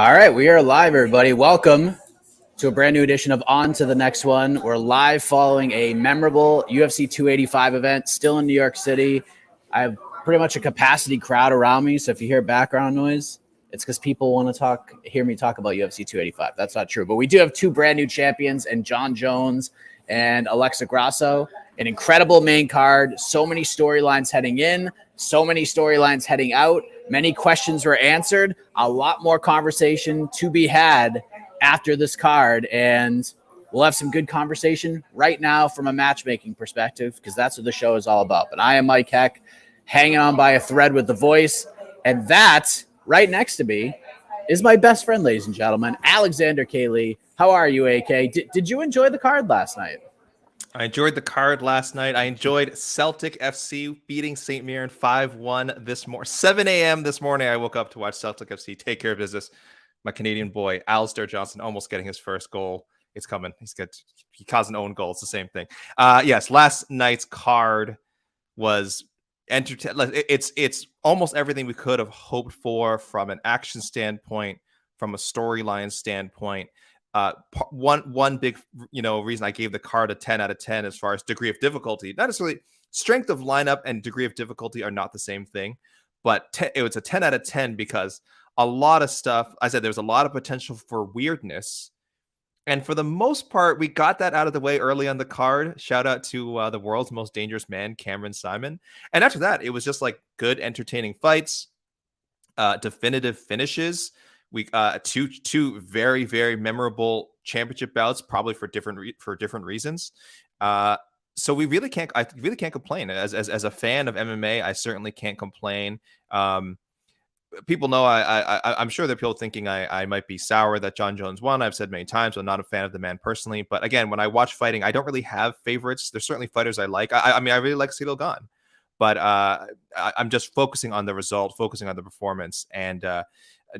All right, we are live, everybody. Welcome to a brand new edition of On to the Next One. We're live following a memorable UFC 285 event, still in New York City. I have pretty much a capacity crowd around me, so if you hear background noise, it's because people want to hear me talk about UFC 285. That's not true, but we do have two brand new champions, and Jon Jones and Alexa Grasso. An incredible main card, so many storylines heading in, so many storylines heading out. Many questions were answered. A lot more conversation to be had after this card, and we'll have some good conversation right now from a matchmaking perspective because that's what the show is all about. But I am Mike Heck, hanging on by a thread with the voice, and that right next to me is my best friend, ladies and gentlemen, Alexander Kaylee. How are you, AK? Did you enjoy the card last night? I enjoyed the card last night. I enjoyed Celtic FC beating St. Mirren 5-1 this morning. 7 a.m. this morning, I woke up to watch Celtic FC take care of business. My Canadian boy, Alistair Johnston, almost getting his first goal. It's coming. He caused an own goal. It's the same thing. Yes, last night's card was entertaining. It's almost everything we could have hoped for from an action standpoint, from a storyline standpoint. One big reason I gave the card a 10 out of 10 as far as degree of difficulty, not necessarily strength of lineup and degree of difficulty are not the same thing, but it was a 10 out of 10 because a lot of stuff, I said there was a lot of potential for weirdness, and for the most part we got that out of the way early on the card. Shout out to the world's most dangerous man, Cameron Simon. And after that it was just like good entertaining fights, definitive finishes. We two very, very memorable championship bouts, probably for different reasons. So I really can't complain. As a fan of MMA, I certainly can't complain. People know I'm sure there are people thinking I might be sour that Jon Jones won. I've said many times I'm not a fan of the man personally, but again, when I watch fighting, I don't really have favorites. There's certainly fighters I like. I mean, I really like Ciryl Gane, but I'm just focusing on the result, focusing on the performance, and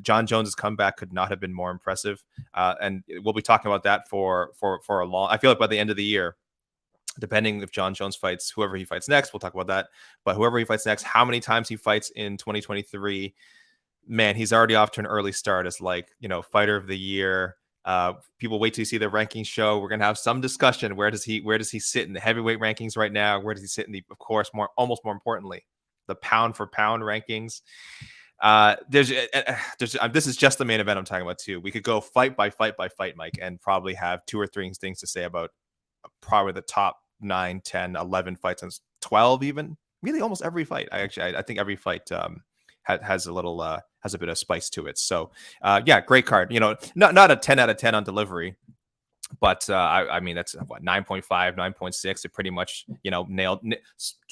Jon Jones's comeback could not have been more impressive. And we'll be talking about that for a long. I feel like by the end of the year, depending if Jon Jones fights whoever he fights next, we'll talk about that. But whoever he fights next, how many times he fights in 2023, man, he's already off to an early start as fighter of the year. People wait till you see the rankings show. We're gonna have some discussion. Where does he sit in the heavyweight rankings right now? Where does he sit in the, of course, more importantly, the pound for pound rankings? This is just the main event I'm talking about too. We could go fight by fight, Mike, and probably have 2 or 3 things to say about probably the top 9, 10, 11 fights, and 12 even. Really, almost every fight. I think every fight has a little has a bit of spice to it. So yeah, great card. Not a 10 out of 10 on delivery, but I mean that's what 9.5, 9.6. It pretty much nailed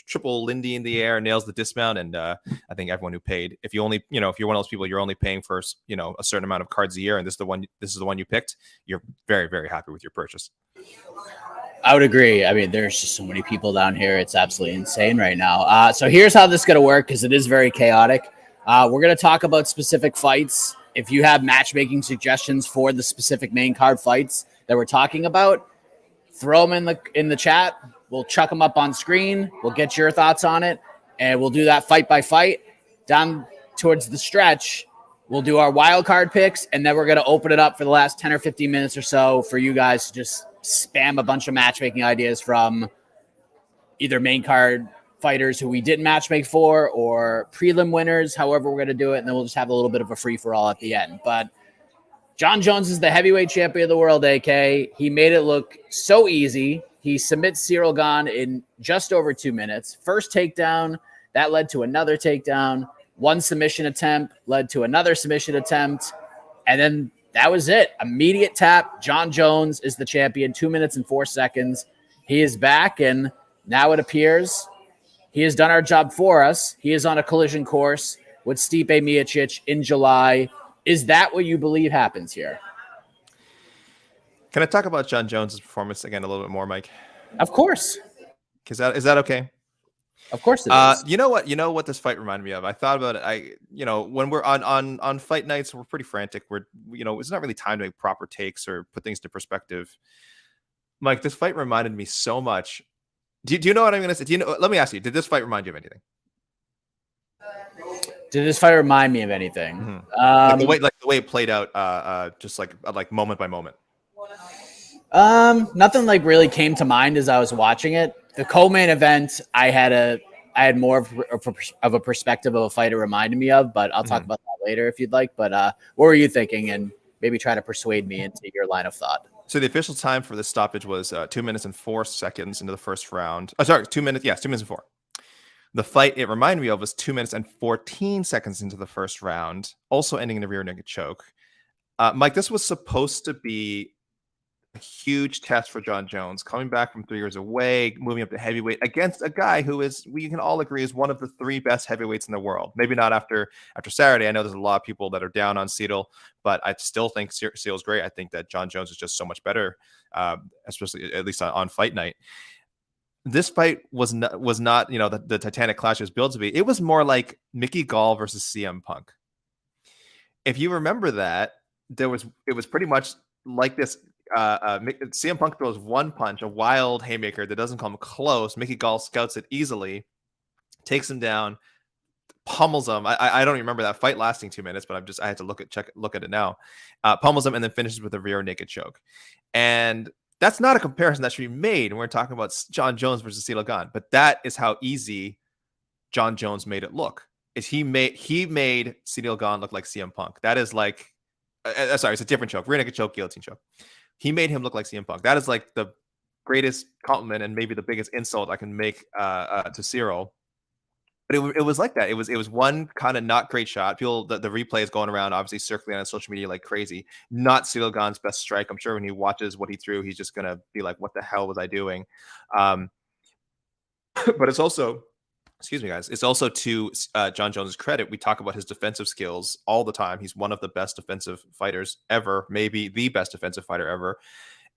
triple Lindy in the air, nails the dismount, and I think everyone who paid, if you're one of those people, you're only paying for a certain amount of cards a year, and this is the one you picked, you're very, very happy with your purchase. I would agree. I mean, there's just so many people down here. It's absolutely insane right now. So here's how this is going to work because it is very chaotic. We're going to talk about specific fights. If you have matchmaking suggestions for the specific main card fights that we're talking about, throw them in the chat. We'll chuck them up on screen. We'll get your thoughts on it, and we'll do that fight by fight. Down towards the stretch, we'll do our wild card picks, and then we're going to open it up for the last 10 or 15 minutes or so for you guys to just spam a bunch of matchmaking ideas from either main card fighters who we didn't matchmake for or prelim winners, however we're going to do it, and then we'll just have a little bit of a free-for-all at the end. But Jon Jones is the heavyweight champion of the world, AK. He made it look so easy. He submits Ciryl Gane in just over 2 minutes. First takedown, that led to another takedown. One submission attempt led to another submission attempt. And then that was it. Immediate tap. Jon Jones is the champion. 2 minutes and 4 seconds. He is back, and now it appears he has done our job for us. He is on a collision course with Stipe Miocic in July. Is that what you believe happens here? Can I talk about Jon Jones' performance again a little bit more, Mike? Of course. Is that okay? Of course it is. You know what this fight reminded me of? I thought about it. When we're on fight nights, we're pretty frantic. It's not really time to make proper takes or put things into perspective. Mike, this fight reminded me so much. Do you know what I'm going to say? Let me ask you, did this fight remind you of anything? Did this fight remind me of anything? Like the way it played out, just like moment by moment. Nothing like really came to mind as I was watching it. The co-main event, I had more of a perspective of a fight it reminded me of, but I'll talk about that later if you'd like. But what were you thinking? And maybe try to persuade me into your line of thought. So the official time for this stoppage was 2 minutes and 4 seconds into the first round. Oh, sorry, 2 minutes. Yes, 2 minutes and 4. The fight it reminded me of was 2 minutes and 14 seconds into the first round, also ending in a rear naked choke. Mike, this was supposed to be a huge test for Jon Jones, coming back from 3 years away, moving up to heavyweight against a guy who is, we can all agree, is one of the 3 best heavyweights in the world. Maybe not after Saturday. I know there's a lot of people that are down on Ciryl, but I still think Cyryl's great. I think that Jon Jones is just so much better, especially at least on fight night. This fight was not the Titanic clash it was built to be. It was more like Mickey Gall versus CM Punk. If you remember that, it was pretty much like this. CM Punk throws one punch, a wild haymaker that doesn't come close. Mickey Gall scouts it easily, takes him down, pummels him. I don't remember that fight lasting 2 minutes, but I had to look at it now. Pummels him and then finishes with a rear naked choke. And that's not a comparison that should be made when we're talking about Jon Jones versus Ciryl Gane. But that is how easy Jon Jones made it look. He made Ciryl Gane look like CM Punk. That is like, sorry, it's a different choke. Rear naked choke, guillotine choke. He made him look like CM Punk. That is like the greatest compliment and maybe the biggest insult I can make to Ciryl. But it was like that. It was one kind of not great shot. People, the replay is going around, obviously circling on social media like crazy. Not Ciryl Gane's best strike. I'm sure when he watches what he threw, he's just gonna be like, "What the hell was I doing?" But it's also, excuse me, guys. It's also to Jon Jones' credit. We talk about his defensive skills all the time. He's one of the best defensive fighters ever, maybe the best defensive fighter ever.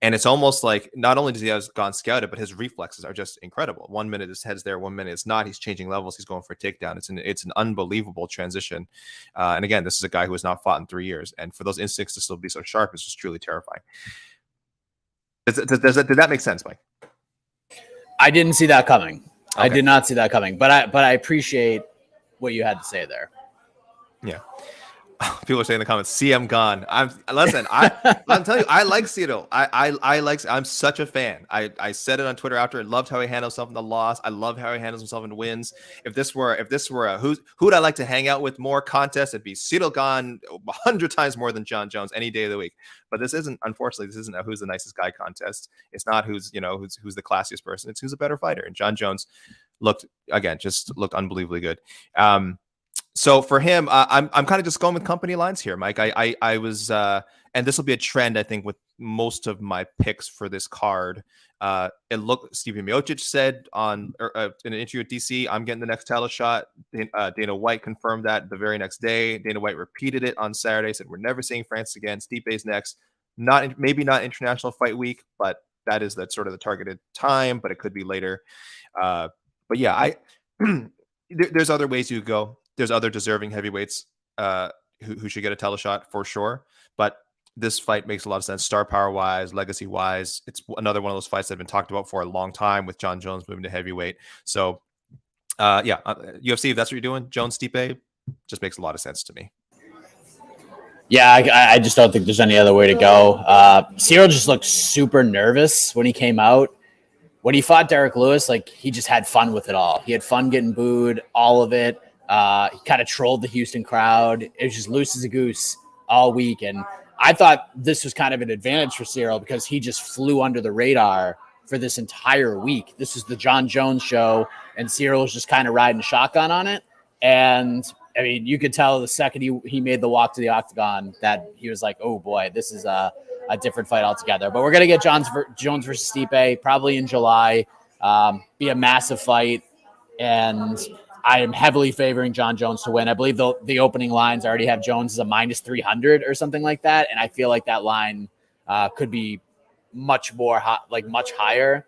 And it's almost like not only does he have Gane scouted, but his reflexes are just incredible. 1 minute his head's there, 1 minute it's not. He's changing levels. He's going for a takedown. It's an unbelievable transition. And again, this is a guy who has not fought in 3 years. And for those instincts to still be so sharp is just truly terrifying. Did that make sense, Mike? I didn't see that coming. Okay. I did not see that coming. But I appreciate what you had to say there. Yeah. People are saying in the comments, CM Gane. I'm telling you, I like Ciryl. I'm such a fan. I said it on Twitter after. I loved how he handles himself in the loss. I love how he handles himself in wins. If this were a who'd I like to hang out with more contest, it'd be Ciryl Gane 100 times more than Jon Jones any day of the week. But unfortunately, this isn't a who's the nicest guy contest. It's not who's the classiest person. It's who's a better fighter. And Jon Jones looked unbelievably good. So for him, I'm kind of just going with company lines here, Mike. I was, and this will be a trend, I think, with most of my picks for this card. Stephen Miocic said in an interview with DC, I'm getting the next title shot. Dana White confirmed that the very next day. Dana White repeated it on Saturday, said we're never seeing Francis again. Stipe's next. Maybe not International Fight Week, but that's sort of the targeted time, but it could be later. But yeah, there's other ways you could go. There's other deserving heavyweights who should get a title shot for sure. But this fight makes a lot of sense, star power wise, legacy wise. It's another one of those fights that have been talked about for a long time with Jon Jones moving to heavyweight. So, UFC, if that's what you're doing, Jones Stipe just makes a lot of sense to me. Yeah, I just don't think there's any other way to go. Ciryl just looked super nervous when he came out. When he fought Derek Lewis, like he just had fun with it all. He had fun getting booed, all of it. He kind of trolled the Houston crowd. It was just loose as a goose all week. And I thought this was kind of an advantage for Ciryl because he just flew under the radar for this entire week. This is the Jon Jones show, and Ciryl was just kind of riding shotgun on it. And I mean, you could tell the second he made the walk to the octagon that he was like, oh boy, this is a different fight altogether. But we're going to get Jones versus Stipe probably in July. Be a massive fight. And I am heavily favoring Jon Jones to win. I believe the opening lines already have Jones as a minus 300 or something like that. And I feel like that line could be much higher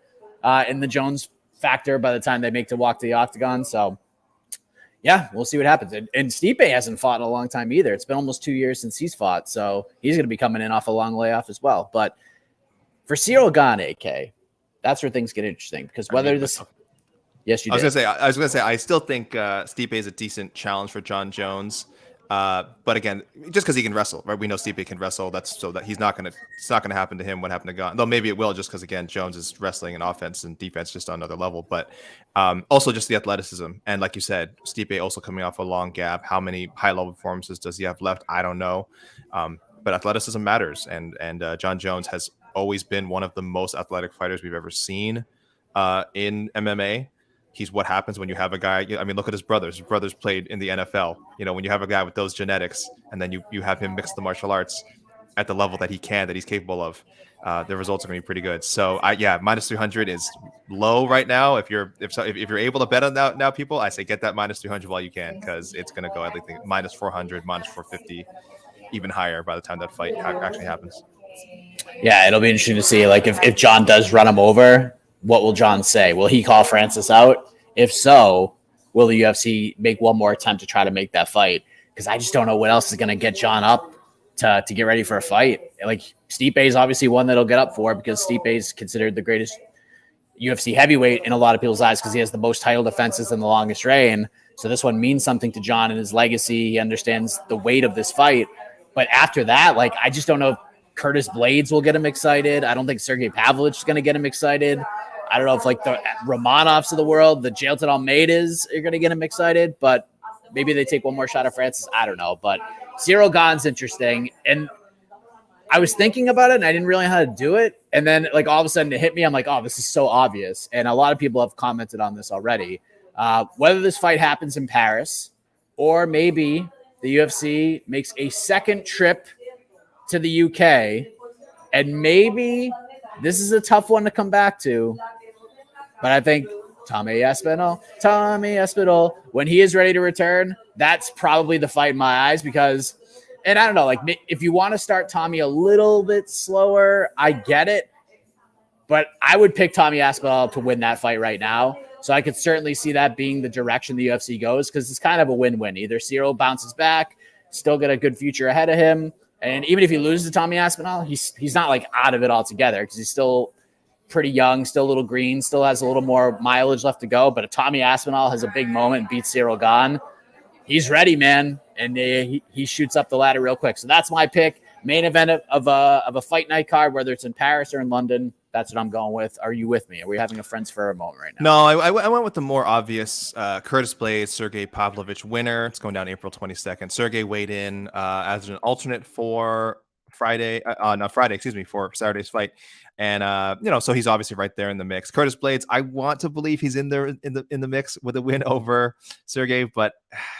in the Jones factor by the time they make the walk to the octagon. So yeah, we'll see what happens. And Stipe hasn't fought in a long time either. It's been almost 2 years since he's fought. So he's going to be coming in off a long layoff as well. But for Ciryl Gane, AK, that's where things get interesting because whether this Yes, you I was did. gonna say, I still think Stipe is a decent challenge for Jon Jones. But again, just because he can wrestle, right? We know Stipe can wrestle. It's not gonna happen to him what happened to Gane. Though maybe it will, just because again, Jones is wrestling and offense and defense just on another level. But also just the athleticism, and like you said, Stipe also coming off a long gap. How many high level performances does he have left? I don't know. But athleticism matters, and Jon Jones has always been one of the most athletic fighters we've ever seen in MMA. He's what happens when you have a guy. I mean, look at his brothers. His brothers played in the NFL. When you have a guy with those genetics, and then you have him mix the martial arts at the level that he's capable of, the results are going to be pretty good. So, minus 300 is low right now. If you're able to bet on that now, people, I say get that minus 300 while you can, because it's going to go, I think, minus 400, minus 450, even higher by the time that fight actually happens. Yeah, it'll be interesting to see. Like, if Jon does run him over, what will Jon say? Will he call Francis out? If so, will the UFC make one more attempt to try to make that fight? Because I just don't know what else is going to get Jon up to get ready for a fight. Like, Stipe is obviously one that'll get up for, because Stipe is considered the greatest UFC heavyweight in a lot of people's eyes, because he has the most title defenses and the longest reign. So this one means something to Jon and his legacy. He understands the weight of this fight. But after that, like, I just don't know if Curtis Blades will get him excited. I don't think Sergey Pavlovich is going to get him excited. I don't know if, like, the Romanovs of the world, the Jailton Almeidas are going to get him excited, but maybe they take one more shot at Francis. I don't know. But Ciryl Gane's interesting. And I was thinking about it, and I didn't really know how to do it. And then, like, all of a sudden it hit me. I'm like, oh, this is so obvious. And a lot of people have commented on this already. Whether this fight happens in Paris, or maybe the UFC makes a second trip to the UK, and maybe this is a tough one to come back to, but I think Tommy Aspinall, when he is ready to return, that's probably the fight in my eyes. Because, and I don't know, like, if you want to start Tommy a little bit slower, I get it, but I would pick Tommy Aspinall to win that fight right now. So I could certainly see that being the direction the UFC goes, because it's kind of a win-win. Either Ciryl bounces back, still got a good future ahead of him, and even if he loses to Tommy Aspinall, he's not like out of it altogether, because he's still pretty young, still a little green, still has a little more mileage left to go. But if Tommy Aspinall has a big moment and beats Ciryl Gane, he's ready, man, and he shoots up the ladder real quick. So that's my pick. Main event of a fight night card, whether it's in Paris or in London. That's what I'm going with. Are you with me? Are we having a friends for a moment right now? No, I went with the more obvious Curtis Blades, Sergey Pavlovich winner. It's going down April 22nd. Sergey weighed in as an alternate for for Saturday's fight. And so he's obviously right there in the mix. Curtis Blades, I want to believe he's in there in the mix with a win over Sergey, but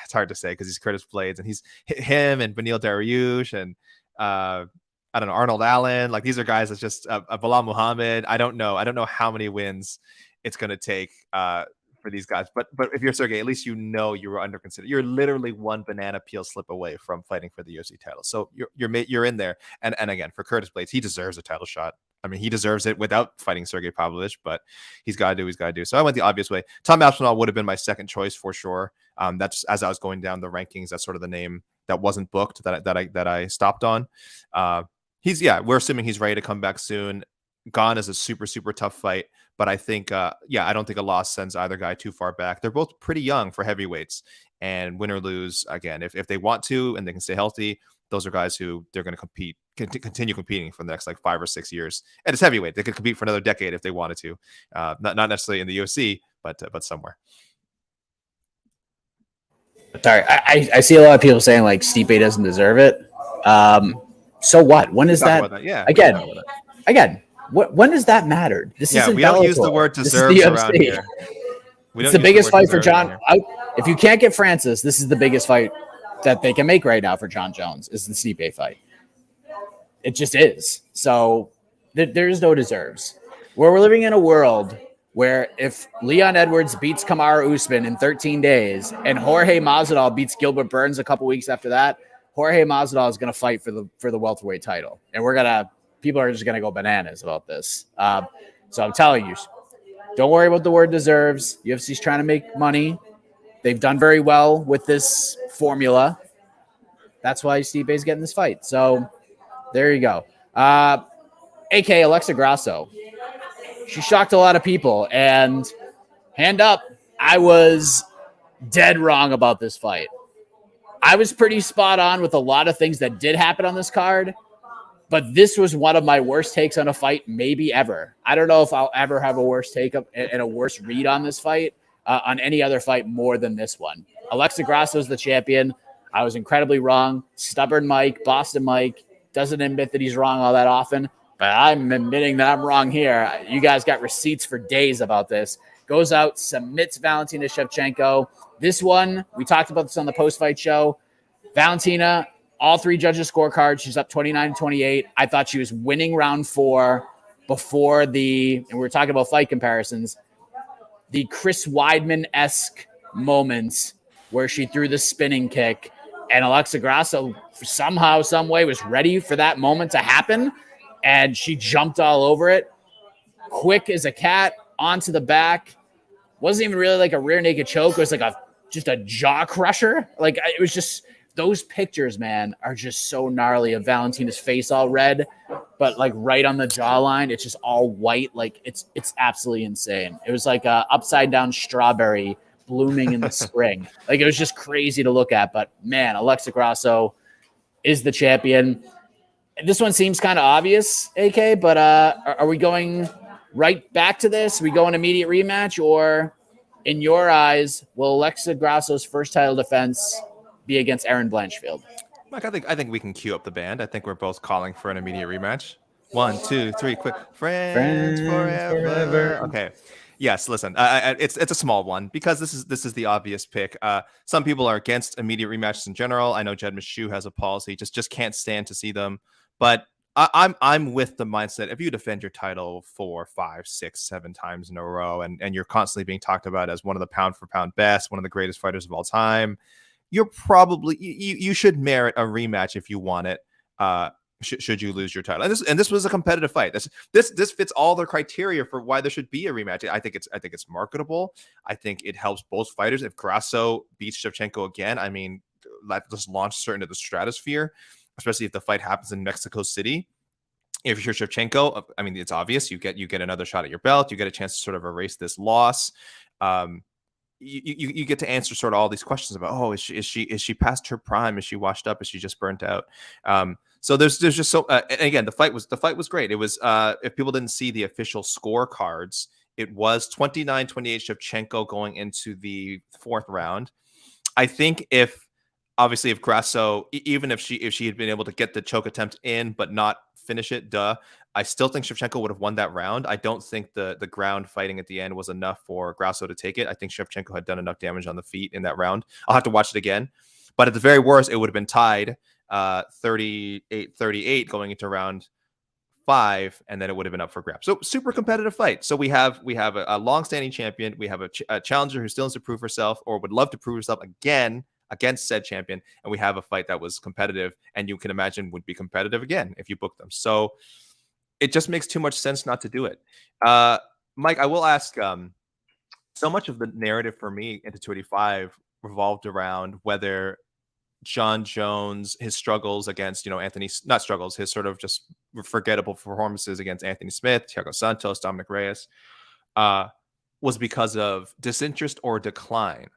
it's hard to say because he's Curtis Blades, and he's him and Beneil Dariush and I don't know, Arnold Allen. Like, these are guys that's just Bilal Muhammad. I don't know how many wins it's going to take for these guys. But if you're Sergey, at least you were under consideration. You're literally one banana peel slip away from fighting for the UFC title. So you're in there. And again, for Curtis Blades, he deserves a title shot. I mean, he deserves it without fighting Sergey Pavlovich, but he's got to do. So I went the obvious way. Tom Aspinall would have been my second choice for sure. That's, as I was going down the rankings, that's sort of the name that wasn't booked that I stopped on. We're assuming he's ready to come back soon. Gane is a super, super tough fight, but I think, I don't think a loss sends either guy too far back. They're both pretty young for heavyweights, and win or lose, again, if they want to and they can stay healthy, those are guys who they're going to continue competing for the next like 5 or 6 years. And it's heavyweight; they could compete for another decade if they wanted to. Not necessarily in the UFC, but somewhere. Sorry, I see a lot of people saying like Stipe doesn't deserve it. So what? When is that? Yeah. Again. When does that matter? This isn't we don't Bellator. use the word deserves around here. It's the biggest fight for Jon. If you can't get Francis, this is the biggest fight that they can make right now for Jon Jones. Is the Stipe fight? It just is. So there's no deserves. We're living in a world where if Leon Edwards beats Kamaru Usman in 13 days and Jorge Masvidal beats Gilbert Burns a couple weeks after that, Jorge Masvidal is going to fight for the welterweight title, and people are just going to go bananas about this. So I'm telling you, don't worry about the word deserves. UFC's trying to make money. They've done very well with this formula. That's why Stipe's getting this fight. So there you go. AK Alexa Grasso. She shocked a lot of people, and hand up. I was dead wrong about this fight. I was pretty spot on with a lot of things that did happen on this card, but this was one of my worst takes on a fight maybe ever. I don't know if I'll ever have a worse take and a worse read on this fight, on any other fight more than this one. Alexa Grasso is the champion. I was incredibly wrong. Stubborn Mike, Boston Mike, doesn't admit that he's wrong all that often, but I'm admitting that I'm wrong here. You guys got receipts for days about this. Goes out, submits Valentina Shevchenko. This one, we talked about this on the post-fight show. Valentina, all three judges' scorecards, she's up 29-28. I thought she was winning round 4 before and we were talking about fight comparisons, the Chris Weidman-esque moments where she threw the spinning kick, and Alexa Grasso somehow, some way was ready for that moment to happen, and she jumped all over it. Quick as a cat, onto the back. Wasn't even really like a rear naked choke. It was like just a jaw crusher. Like, it was just, those pictures, man, are just so gnarly of Valentina's face all red, but like right on the jawline, it's just all white. Like, it's absolutely insane. It was like a upside down strawberry blooming in the spring. Like, it was just crazy to look at, but man, Alexa Grasso is the champion. This one seems kind of obvious, AK, but are we going right back to this? We go an immediate rematch, or in your eyes, will Alexa Grasso's first title defense be against Erin Blanchfield? Mike, I think we can cue up the band. I think we're both calling for an immediate rematch. 1, 2, 3, quick. Friends forever. Okay. Yes, listen. It's a small one because this is the obvious pick. Some people are against immediate rematches in general. I know Jed Meshew has a policy, just can't stand to see them. But I'm with the mindset, if you defend your title 4, 5, 6, 7 times in a row, and you're constantly being talked about as one of the pound for pound best, one of the greatest fighters of all time, you're probably you should merit a rematch if you want it. Should you lose your title? And this was a competitive fight. This fits all the criteria for why there should be a rematch. I think it's marketable. I think it helps both fighters. If Grasso beats Shevchenko again, I mean, that just launches her into the stratosphere, especially if the fight happens in Mexico City. If you're Shevchenko, I mean, it's obvious. You get another shot at your belt. You get a chance to sort of erase this loss. You get to answer sort of all these questions about, oh, is she past her prime? Is she washed up? Is she just burnt out? So there's just so and again, the fight was great. It was if people didn't see the official scorecards, it was 29-28 Shevchenko going into the 4th round. I think if Grasso, even if she had been able to get the choke attempt in but not finish it, I still think Shevchenko would have won that round. I don't think the ground fighting at the end was enough for Grasso to take it. I think Shevchenko had done enough damage on the feet in that round. I'll have to watch it again. But at the very worst, it would have been tied 38-38 going into round 5, and then it would have been up for grabs. So super competitive fight. So we have a long-standing champion. We have a challenger who still needs to prove herself or would love to prove herself again against said champion, and we have a fight that was competitive and you can imagine would be competitive again if you book them. So it just makes too much sense not to do it. Mike, I will ask, so much of the narrative for me into 285 revolved around whether Jon Jones, his struggles against, his sort of just forgettable performances against Anthony Smith, Thiago Santos, Dominic Reyes, was because of disinterest or decline.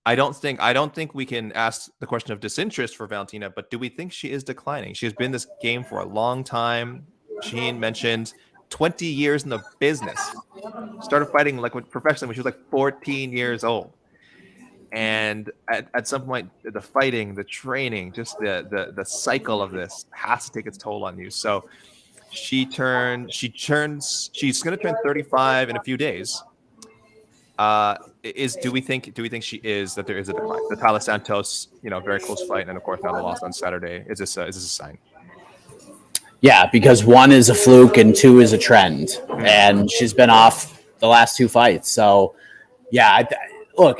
I don't think we can ask the question of disinterest for Valentina, but do we think she is declining? She has been in this game for a long time. Sheen mentioned 20 years in the business. Started fighting professionally when she was like 14 years old. And at some point, the fighting, the training, just the cycle of this has to take its toll on you. So she's going to turn 35 in a few days. Do we think she is, that there is a decline? The Tyler Santos, very close fight, and of course now the loss on Saturday. Is this a sign? Yeah, because 1 is a fluke and 2 is a trend, and she's been off the last 2 fights. So yeah, look,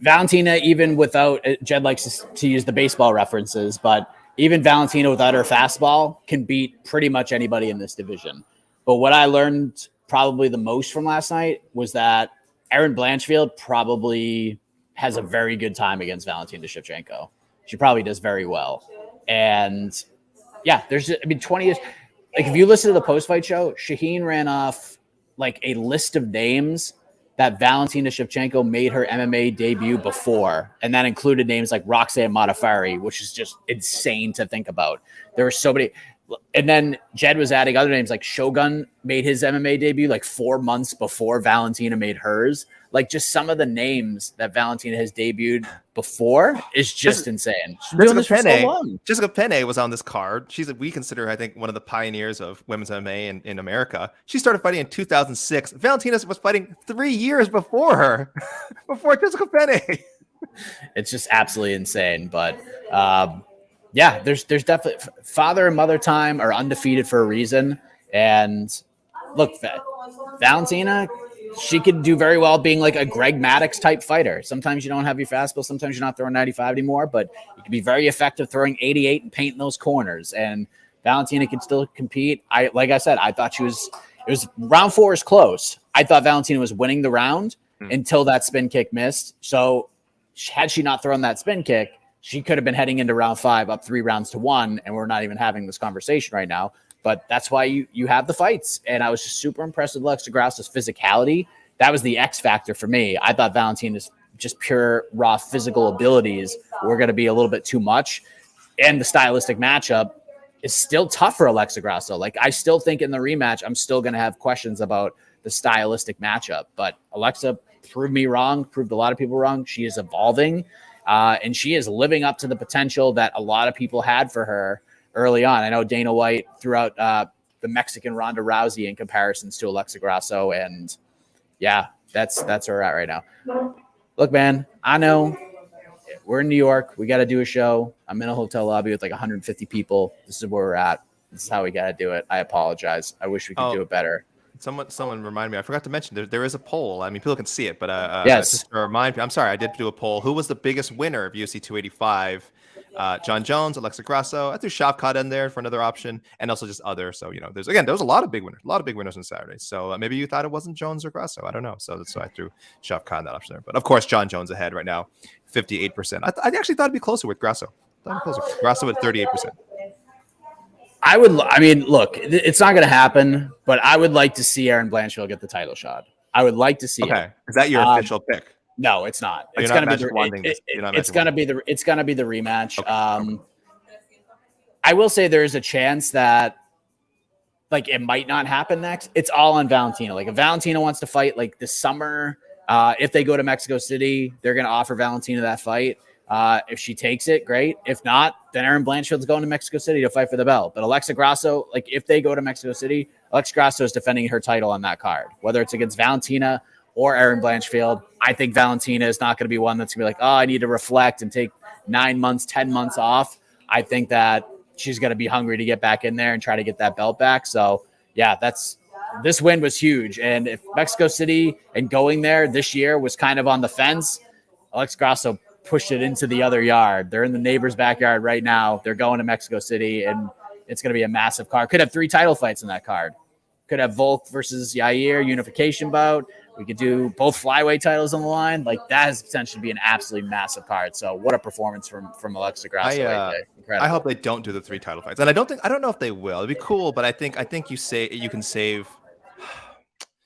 Valentina, even without, Jed likes to use the baseball references, but even Valentina without her fastball can beat pretty much anybody in this division. But what I learned probably the most from last night was that Erin Blanchfield probably has a very good time against Valentina Shevchenko. She probably does very well. And yeah, 20 years. Like, if you listen to the post-fight show, Shaheen ran off like a list of names that Valentina Shevchenko made her MMA debut before, and that included names like Roxanne Modafferi, which is just insane to think about. There were so many. And then Jed was adding other names like Shogun made his MMA debut like 4 months before Valentina made hers. Like just some of the names that Valentina has debuted before is just insane. She's been doing this for so long. Jessica Penne was on this card. We consider her, I think, one of the pioneers of women's MMA in America. She started fighting in 2006. Valentina was fighting 3 years before her, before Jessica Penne. It's just absolutely insane. But yeah, there's definitely father and mother time are undefeated for a reason. And look, Valentina, she could do very well being like a Greg Maddox type fighter. Sometimes you don't have your fastball. Sometimes you're not throwing 95 anymore, but you can be very effective throwing 88 and painting those corners. And Valentina can still compete. Like I said, I thought it was round 4 is close. I thought Valentina was winning the round until that spin kick missed. So had she not thrown that spin kick, she could have been heading into round 5 up 3 rounds to 1. And we're not even having this conversation right now. But that's why you have the fights. And I was just super impressed with Alexa Grasso's physicality. That was the X factor for me. I thought Valentina's just pure raw physical abilities were going to be a little bit too much. And the stylistic matchup is still tough for Alexa Grasso. Like I still think in the rematch, I'm still going to have questions about the stylistic matchup. But Alexa proved me wrong, proved a lot of people wrong. She is evolving and she is living up to the potential that a lot of people had for her early on. I know Dana White threw out the Mexican Ronda Rousey in comparisons to Alexa Grasso, and yeah, that's where we're at right now. Look, man, I know we're in New York. We got to do a show. I'm in a hotel lobby with like 150 people. This is where we're at. This is how we got to do it. I apologize. I wish we could do it better. Someone reminded me. I forgot to mention there is a poll. I mean, people can see it, but yes. Just to remind me, I'm sorry, I did do a poll. Who was the biggest winner of UFC 285? Jon Jones, Alexa Grasso. I threw Shavkat in there for another option, and also just other. So there was a lot of big winners on Saturday. So maybe you thought it wasn't Jones or Grasso. I don't know. So that's why I threw Shavkat in that option there. But of course, Jon Jones ahead right now, 58%. I actually thought it'd be closer with Grasso. Grasso at 38%. Look, it's not going to happen, but I would like to see Erin Blanchfield get the title shot. I would like to see it. Okay, is that your official pick? No, it's not. It's going to be the rematch. Okay. I will say there is a chance that like it might not happen next. It's all on Valentina. Like if Valentina wants to fight like this summer, if they go to Mexico City, they're going to offer Valentina that fight. If she takes it, great. If not, then Erin Blanchfield's going to Mexico City to fight for the belt. But Alexa Grasso, like if they go to Mexico City, Alexa Grasso is defending her title on that card, whether it's against Valentina or Erin Blanchfield. I think Valentina is not going to be one that's going to be like, oh, I need to reflect and take 9 months, 10 months off. I think that she's going to be hungry to get back in there and try to get that belt back. So, yeah, this win was huge. And if Mexico City and going there this year was kind of on the fence, Alexa Grasso pushed it into the other yard. They're in the neighbor's backyard right now. They're going to Mexico City, and it's going to be a massive card. Could have 3 title fights in that card. Could have Volk versus Yair unification bout. We could do both flyweight titles on the line. Like that has potential to be an absolutely massive card. So what a performance from Alexa Grasso. I hope they don't do the 3 title fights, and I don't know if they will. It'd be cool, but I think you can save.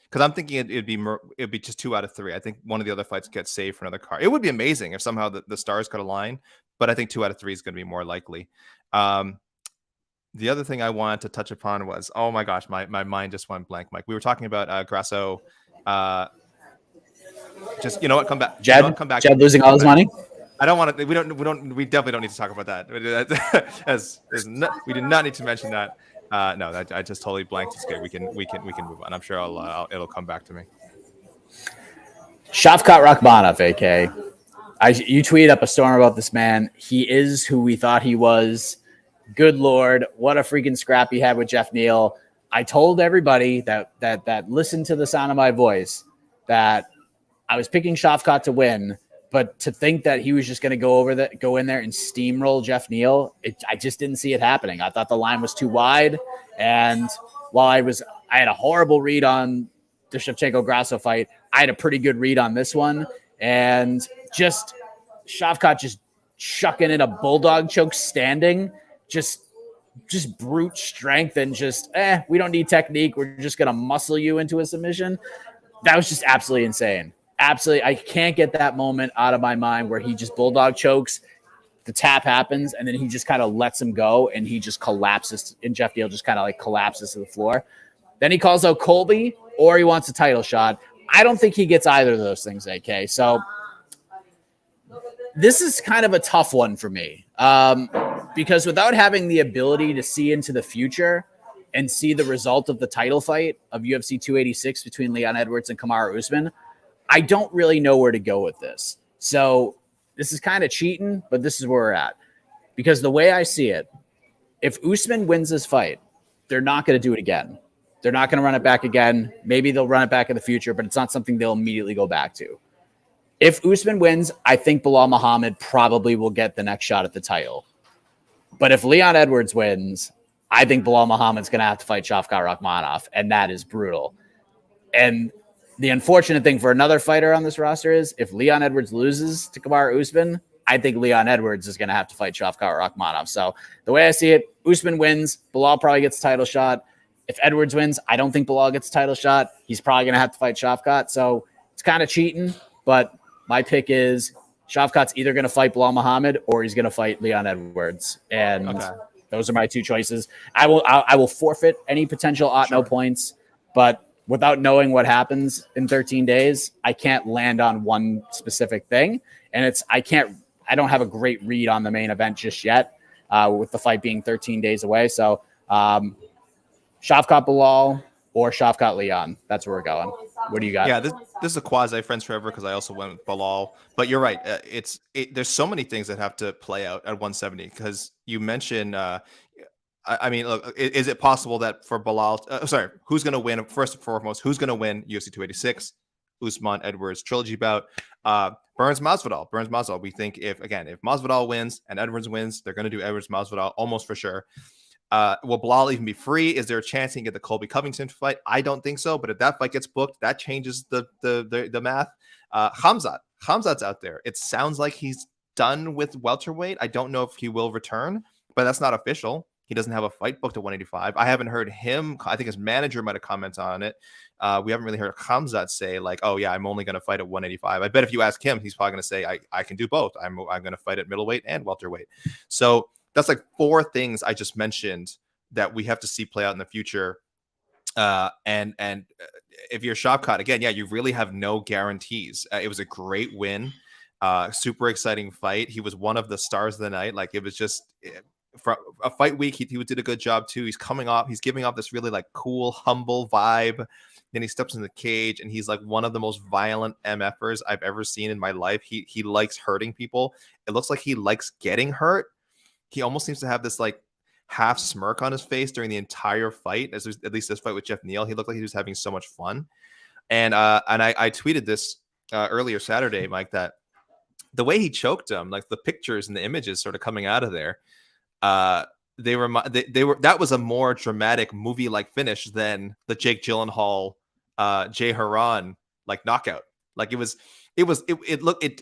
Because I'm thinking it'd be just 2 out of 3. I think one of the other fights gets saved for another card. It would be amazing if somehow the stars could align, but I think 2 out of 3 is going to be more likely. The other thing I wanted to touch upon was, oh my gosh, my mind just went blank, Mike. We were talking about Grasso. Just come back. Jed, come back. Jed losing all his money. I don't want to. We definitely don't need to talk about that. We did not need to mention that. No, I just totally blanked. It's good. We can move on. I'm sure it'll come back to me. Shavkat Rakhmonov, AK. You tweeted up a storm about this man. He is who we thought he was. Good Lord, what a freaking scrap he had with Geoff Neal. I told everybody that listened to the sound of my voice that I was picking Shavkat to win, but to think that he was just going to go in there and steamroll Geoff Neal, I just didn't see it happening. I thought the line was too wide, and while I had a horrible read on the Shevchenko Grasso fight, I had a pretty good read on this one, and just Shavkat just chucking in a bulldog choke standing, just brute strength and just we don't need technique. We're just going to muscle you into a submission. That was just absolutely insane. Absolutely. I can't get that moment out of my mind where he just bulldog chokes, the tap happens, and then he just kind of lets him go, and he just collapses, and Geoff Neal just kind of like collapses to the floor. Then he calls out Colby, or he wants a title shot. I don't think he gets either of those things, AK. So this is kind of a tough one for me, because without having the ability to see into the future and see the result of the title fight of UFC 286 between Leon Edwards and Kamaru Usman, I don't really know where to go with this. So this is kind of cheating, but this is where we're at. Because the way I see it, if Usman wins this fight, they're not going to do it again. They're not going to run it back again. Maybe they'll run it back in the future, but it's not something they'll immediately go back to. If Usman wins, I think Belal Muhammad probably will get the next shot at the title. But if Leon Edwards wins, I think Belal Muhammad's going to have to fight Shavkat Rakhmonov, and that is brutal. And the unfortunate thing for another fighter on this roster is if Leon Edwards loses to Kamaru Usman, I think Leon Edwards is going to have to fight Shavkat Rakhmonov. So the way I see it, Usman wins, Belal probably gets the title shot. If Edwards wins, I don't think Belal gets the title shot. He's probably going to have to fight Shavkat. So it's kind of cheating, but my pick is Shavkat's either going to fight Belal Muhammad or he's going to fight Leon Edwards. And those are my two choices. I will forfeit any potential no points, but without knowing what happens in 13 days, I can't land on one specific thing. And I don't have a great read on the main event just yet, with the fight being 13 days away. So Shavkat Belal or Shavkat Leon. That's where we're going. What do you got? Yeah, this is a quasi friends forever because I also went with Belal. But you're right. There's so many things that have to play out at 170 because you mentioned. I mean, look, is it possible that for Belal? Who's going to win? First and foremost, who's going to win UFC 286? Usman Edwards trilogy bout. Burns Masvidal. We think if Masvidal wins and Edwards wins, they're going to do Edwards Masvidal almost for sure. Will Belal even be free? Is there a chance he can get the Colby Covington fight? I don't think so. But if that fight gets booked, that changes the math. Khamzat's out there. It sounds like he's done with welterweight. I don't know if he will return, but that's not official. He doesn't have a fight booked at 185. I haven't heard him. I think his manager might have commented on it. We haven't really heard Khamzat say like, "Oh yeah, I'm only going to fight at 185." I bet if you ask him, he's probably going to say, "I can do both. I'm going to fight at middleweight and welterweight." So that's like four things I just mentioned that we have to see play out in the future. And if you're Shavkat, again, yeah, you really have no guarantees. It was a great win, super exciting fight. He was one of the stars of the night. Like it was just. For a fight week, he did a good job too. He's giving off this really like cool, humble vibe. Then he steps in the cage and he's like one of the most violent MFers I've ever seen in my life. He likes hurting people. It looks like he likes getting hurt. He almost seems to have this like half smirk on his face during the entire fight. At least this fight with Geoff Neal, he looked like he was having so much fun. And I tweeted this earlier Saturday, Mike, that the way he choked him, like the pictures and the images sort of coming out of there. They were that was a more dramatic movie-like finish than the Jake Gyllenhaal, Jay Haran like knockout. Like it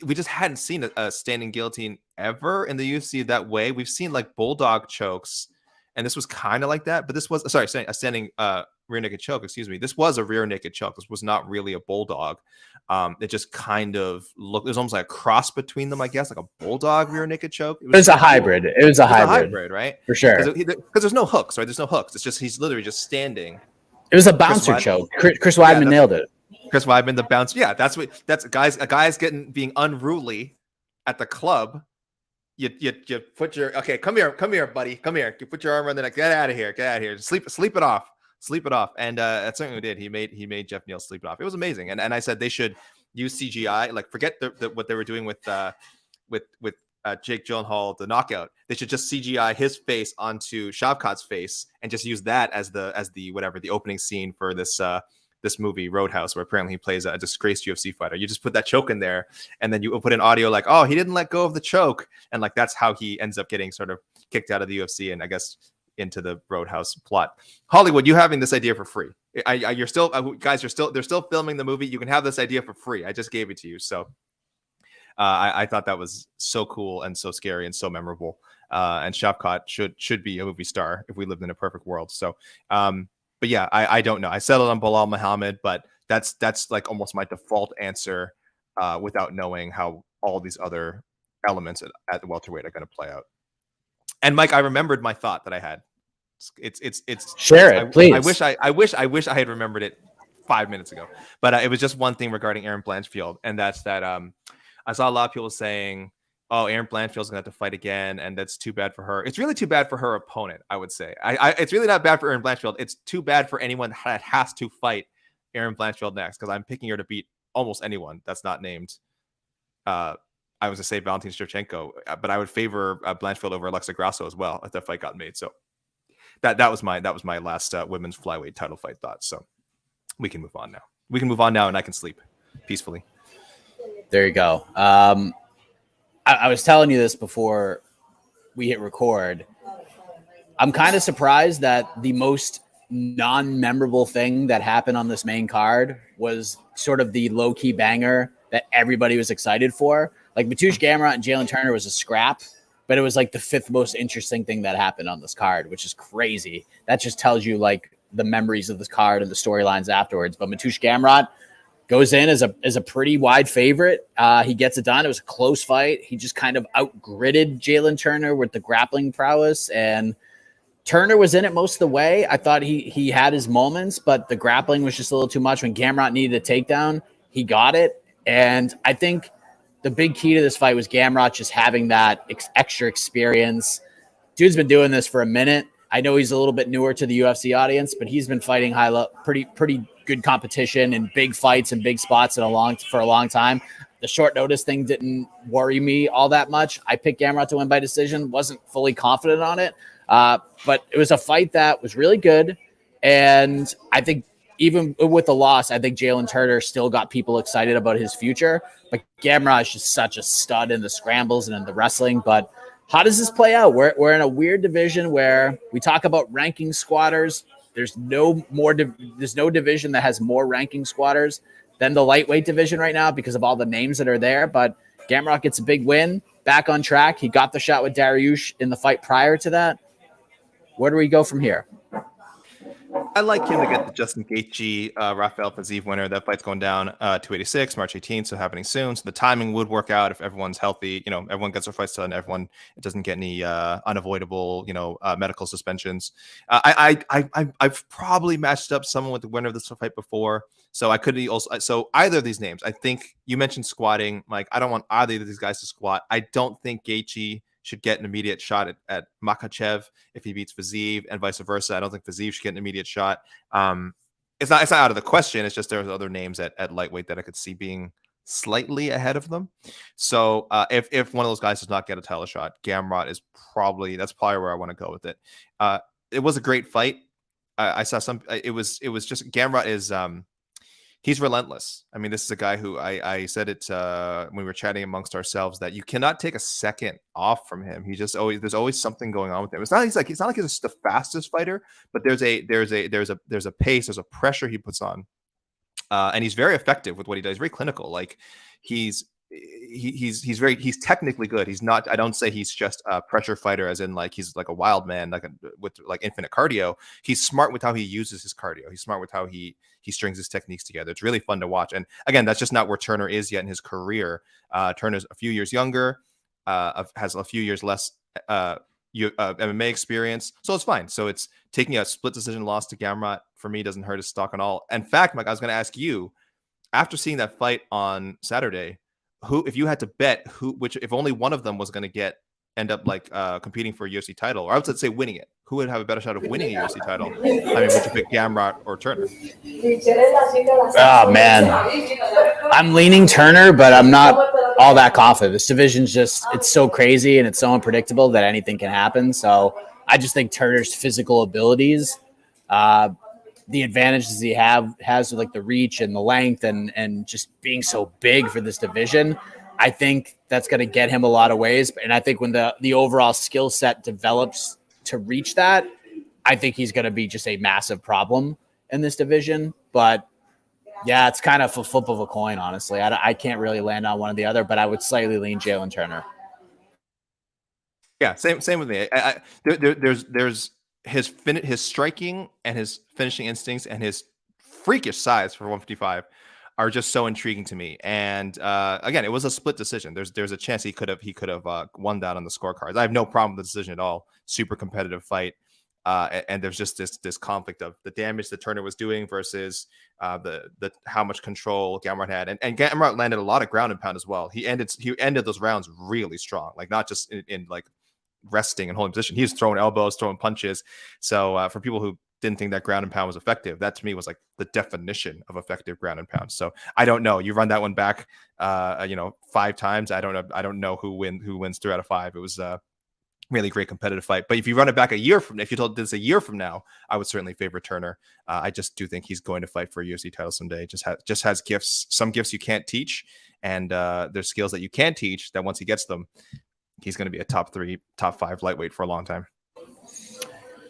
we just hadn't seen a standing guillotine ever in the UFC that way. We've seen like bulldog chokes, and this was kind of like that. But this was a standing rear naked choke. Excuse me. This was a rear naked choke. This was not really a bulldog. It just kind of looked. It was almost like a cross between them, I guess, like a bulldog rear naked choke. It was a hybrid. It was a hybrid, right? For sure. Because there's no hooks, right? There's no hooks. It's just he's literally just standing. It was a bouncer choke. Chris Weidman nailed it. Chris Weidman, the bounce. Yeah, that's a guy's being unruly at the club. You put your come here, buddy, come here. You put your arm around the neck. Get out of here. Sleep it off. And that's something we did. He made Geoff Neal sleep it off. It was amazing. And I said they should use CGI. Like forget what they were doing with Jake Gyllenhaal, the knockout. They should just CGI his face onto Shavkat's face and just use that as the opening scene for this movie Roadhouse, where apparently he plays a disgraced UFC fighter. You just put that choke in there, and then you put in audio like, "Oh, he didn't let go of the choke," and like that's how he ends up getting sort of kicked out of the UFC, and I guess into the Roadhouse plot. Hollywood, you having this idea for free? You're still guys. They're still filming the movie. You can have this idea for free. I just gave it to you, so I thought that was so cool and so scary and so memorable. And Shavkat should be a movie star if we lived in a perfect world. So. But yeah, I don't know. I settled on Belal Muhammad, but That's like almost my default answer without knowing how all these other elements at the welterweight are going to play out. And Mike, I remembered my thought that I had. It's share it, please. I wish I had remembered it 5 minutes ago, but it was just one thing regarding Erin Blanchfield, and that's that I saw a lot of people saying, "Oh, Erin Blanchfield's gonna have to fight again, and that's too bad for her." It's really too bad for her opponent, I would say. It's really not bad for Erin Blanchfield. It's too bad for anyone that has to fight Erin Blanchfield next, because I'm picking her to beat almost anyone that's not named. I was to say Valentina Shevchenko, but I would favor Blanchfield over Alexa Grasso as well if that fight got made. So that was my last women's flyweight title fight thought. So we can move on now. We can move on now, and I can sleep peacefully. There you go. I was telling you this before we hit record. I'm kind of surprised that the most non-memorable thing that happened on this main card was sort of the low-key banger that everybody was excited for. Like Mateusz Gamrot and Jalen Turner was a scrap, but it was like the 5th most interesting thing that happened on this card, which is crazy. That just tells you like the memories of this card and the storylines afterwards. But Mateusz Gamrot goes in as a pretty wide favorite. He gets it done. It was a close fight. He just kind of outgritted Jalen Turner with the grappling prowess, and Turner was in it most of the way. I thought he had his moments, but the grappling was just a little too much. When Gamrot needed a takedown, he got it. And I think the big key to this fight was Gamrot just having that extra experience. Dude's been doing this for a minute. I know he's a little bit newer to the UFC audience, but he's been fighting pretty good competition and big fights and big spots for a long time. The short notice thing didn't worry me all that much. I picked Gamrot to win by decision. Wasn't fully confident on it, but it was a fight that was really good. And I think even with the loss, I think Jalen Turner still got people excited about his future. But Gamrot is just such a stud in the scrambles and in the wrestling. But how does this play out? We're in a weird division where we talk about ranking squatters. There's no division that has more ranking squatters than the lightweight division right now because of all the names that are there. But Gamrot gets a big win, back on track. He got the shot with Dariush in the fight prior to that. Where do we go from here? I like him to get the Justin Gaethje, Rafael Fiziev winner. That fight's going down 286, March 18th, so happening soon. So the timing would work out if everyone's healthy. You know, everyone gets their fights done. It doesn't get any unavoidable, medical suspensions. I've probably matched up someone with the winner of this fight before, so I could also. So either of these names, I think you mentioned squatting. Like, I don't want either of these guys to squat. I don't think Gaethje should get an immediate shot at Makhachev if he beats Fiziev, and vice versa. I don't think Fiziev should get an immediate shot. It's not out of the question. It's just there's other names at lightweight that I could see being slightly ahead of them. So if one of those guys does not get a title shot, Gamrot is that's probably where I want to go with it. It was a great fight. I saw some. It was just Gamrot is. He's relentless. I mean, this is a guy who I said it when we were chatting amongst ourselves that you cannot take a second off from him. He just there's always something going on with him. It's not like he's the fastest fighter, but there's a pace, there's a pressure he puts on, and he's very effective with what he does. He's very clinical. Like he's technically good. He's not. I don't say he's just a pressure fighter, as in like he's like a wild man, with infinite cardio. He's smart with how he uses his cardio. He's smart with how he strings his techniques together. It's really fun to watch. And again, that's just not where Turner is yet in his career. Turner's a few years younger, has a few years less MMA experience, so it's fine. So it's taking a split decision loss to Gamrot for me doesn't hurt his stock at all. In fact, Mike, I was going to ask you, after seeing that fight on Saturday, if you had to bet if only one of them was going to end up competing for a UFC title, or I would say winning it, who would have a better shot of winning a UFC title? I mean, would you pick Gamrot or Turner? Oh man, I'm leaning Turner, but I'm not all that confident. This division's it's so crazy and it's so unpredictable that anything can happen. So I just think Turner's physical abilities, the advantages he has with like the reach and the length and just being so big for this division, I think that's going to get him a lot of ways. And I think when the overall skill set develops to reach that, I think he's going to be just a massive problem in this division. But yeah, it's kind of a flip of a coin, honestly. I can't really land on one or the other, but I would slightly lean Jalen Turner. Yeah, same with me. There's his striking and his finishing instincts and his freakish size for 155 are just so intriguing to me. And again, it was a split decision. There's a chance he could have won that on the scorecards. I have no problem with the decision at all. Super competitive fight. And there's just this conflict of the damage that Turner was doing versus the how much control Gamrot had, and Gamrot landed a lot of ground and pound as well. He ended those rounds really strong, like not just in like resting and holding position. He was throwing elbows, throwing punches. So for people who didn't think that ground and pound was effective, that to me was like the definition of effective ground and pound. So I don't know. You run that one back, 5 times. I don't know who wins 3 out of 5. It was really great competitive fight. But if you run it back a year from, if you told this a year from now, I would certainly favor Turner. I just do think he's going to fight for a UFC title someday. Just has gifts, some gifts you can't teach, and there's skills that you can teach that once he gets them, he's going to be a top 3, top 5 lightweight for a long time.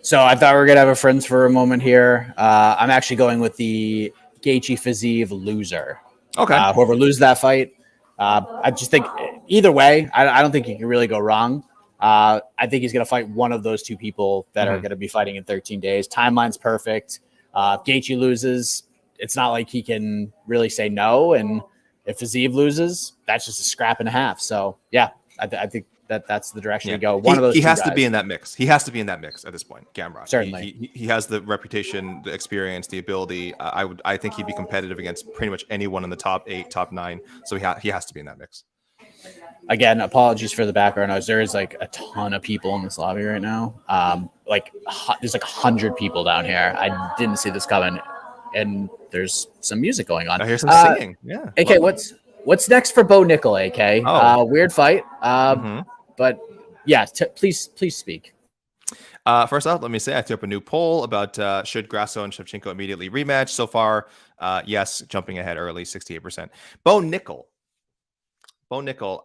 So I thought we were going to have a friends for a moment here. I'm actually going with the Gaethje Fiziev loser. Okay. Whoever loses that fight. I just think either way, I don't think you can really go wrong. I think he's going to fight one of those 2 people that are going to be fighting in 13 days. Timeline's perfect. If Gaethje loses, it's not like he can really say no. And if Fiziev loses, that's just a scrap and a half. So, yeah, I think that's the direction to go. One of those. He has to be in that mix. He has to be in that mix at this point. Gamrot. Certainly. He has the reputation, the experience, the ability. I think he'd be competitive against pretty much anyone in the top 8, top 9. So he has to be in that mix. Again, apologies for the background noise. There is like a ton of people in this lobby right now. There's like 100 people down here. I didn't see this coming, and there's some music going on. I hear some singing. Yeah. AK, what's next for Bo Nickal? AK, weird fight. But yeah, please speak. First off, let me say I threw up a new poll about should Grasso and Shevchenko immediately rematch. So far, yes, jumping ahead early, 68%. Bo Nickal.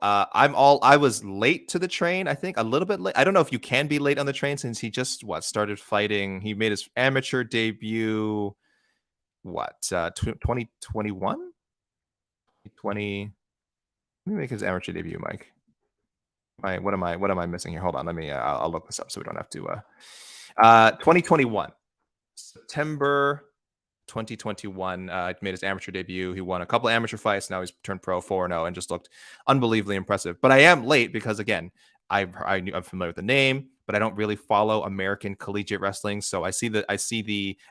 I was late to the train. I think a little bit late. I don't know if you can be late on the train since he just started fighting. He made his amateur debut. 2021? 20. Let me make his amateur debut, Mike. What am I missing here? Hold on. Let me. I'll look this up so we don't have to. 2021, September 2021. Made his amateur debut. He won a couple of amateur fights. Now he's turned pro 4-0 and just looked unbelievably impressive. But I am late because again, I'm familiar with the name, but I don't really follow American collegiate wrestling. So I see the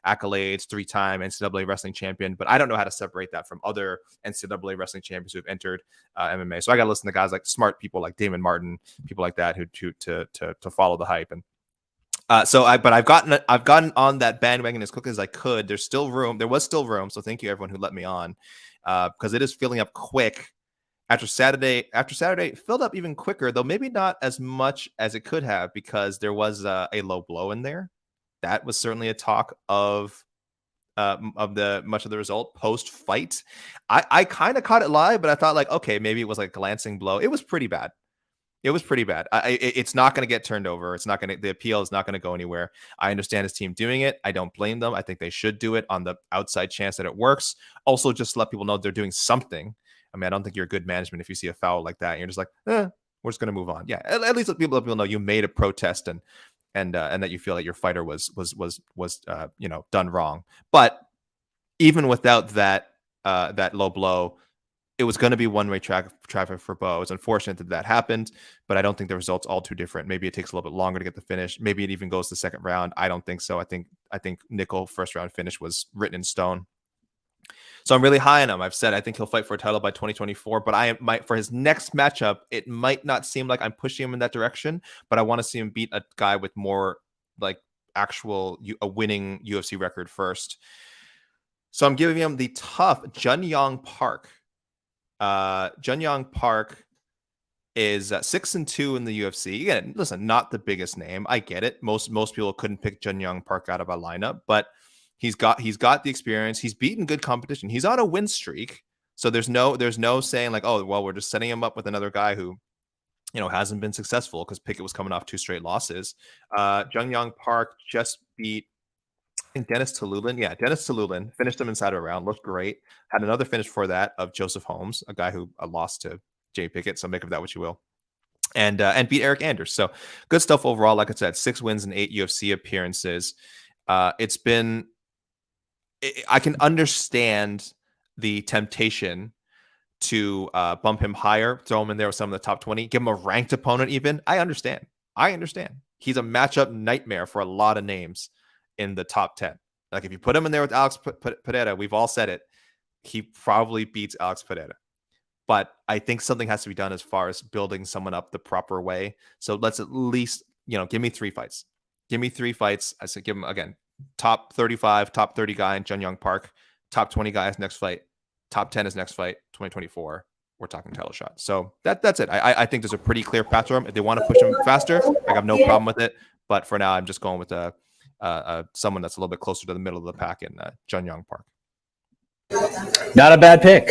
accolades, 3-time NCAA wrestling champion, but I don't know how to separate that from other NCAA wrestling champions who have entered MMA. So I got to listen to guys like smart people like Damon Martin, people like that who to follow the hype. And but I've gotten on that bandwagon as quickly as I could. There's still room. There was still room. So thank you everyone who let me on, because it is filling up quick. After Saturday, it filled up even quicker, though maybe not as much as it could have, because there was a low blow in there. That was certainly a talk of the much of the result post fight. I kind of caught it live, but I thought like, okay, maybe it was like a glancing blow. It was pretty bad. It's not going to get turned over. The appeal is not going to go anywhere. I understand his team doing it. I don't blame them. I think they should do it on the outside chance that it works. Also, just let people know they're doing something. I mean, I don't think you're a good management if you see a foul like that and you're just like, we're just going to move on. Yeah, at least let people know you made a protest and that you feel that your fighter was done wrong. But even without that low blow, it was going to be one-way traffic for Bo. It's unfortunate that happened, but I don't think the result's all too different. Maybe it takes a little bit longer to get the finish. Maybe it even goes to the second round. I don't think so. I think Nickal first round finish was written in stone. So I'm really high on him. I've said I think he'll fight for a title by 2024, but for his next matchup, it might not seem like I'm pushing him in that direction, but I want to see him beat a guy with more like a winning UFC record first. So I'm giving him the tough Jun-Yong Park. Jun-Yong Park is 6-2 in the UFC. Again, listen, not the biggest name. I get it. Most people couldn't pick Jun-Yong Park out of a lineup, but he's got the experience. He's beaten good competition. He's on a win streak. So there's no saying like, oh, well, we're just setting him up with another guy who, hasn't been successful, because Pickett was coming off 2 straight losses. Jun-Yong Park just beat, I think, Dennis Tululin. Yeah, Dennis Tululin finished him inside of a round. Looked great. Had another finish for that of Joseph Holmes, a guy who lost to Jay Pickett. So make of that what you will. And beat Eric Anders. So good stuff overall. Like I said, 6 wins and 8 UFC appearances. It's been I can understand the temptation to bump him higher, throw him in there with some of the top 20, give him a ranked opponent even. I understand. He's a matchup nightmare for a lot of names in the top 10. Like if you put him in there with Alex Pereira, we've all said it, he probably beats Alex Pereira. But I think something has to be done as far as building someone up the proper way. So let's at least, give me 3 fights. Give me 3 fights. I said, give him, again, top 35, top 30 guy in Jun Young Park, top 20 guys next fight, top 10 is next fight, 2024. We're talking title shot. So that's it. I think there's a pretty clear path for him. If they want to push him faster, I have no problem with it. But for now, I'm just going with someone that's a little bit closer to the middle of the pack in Jun Young Park. Not a bad pick.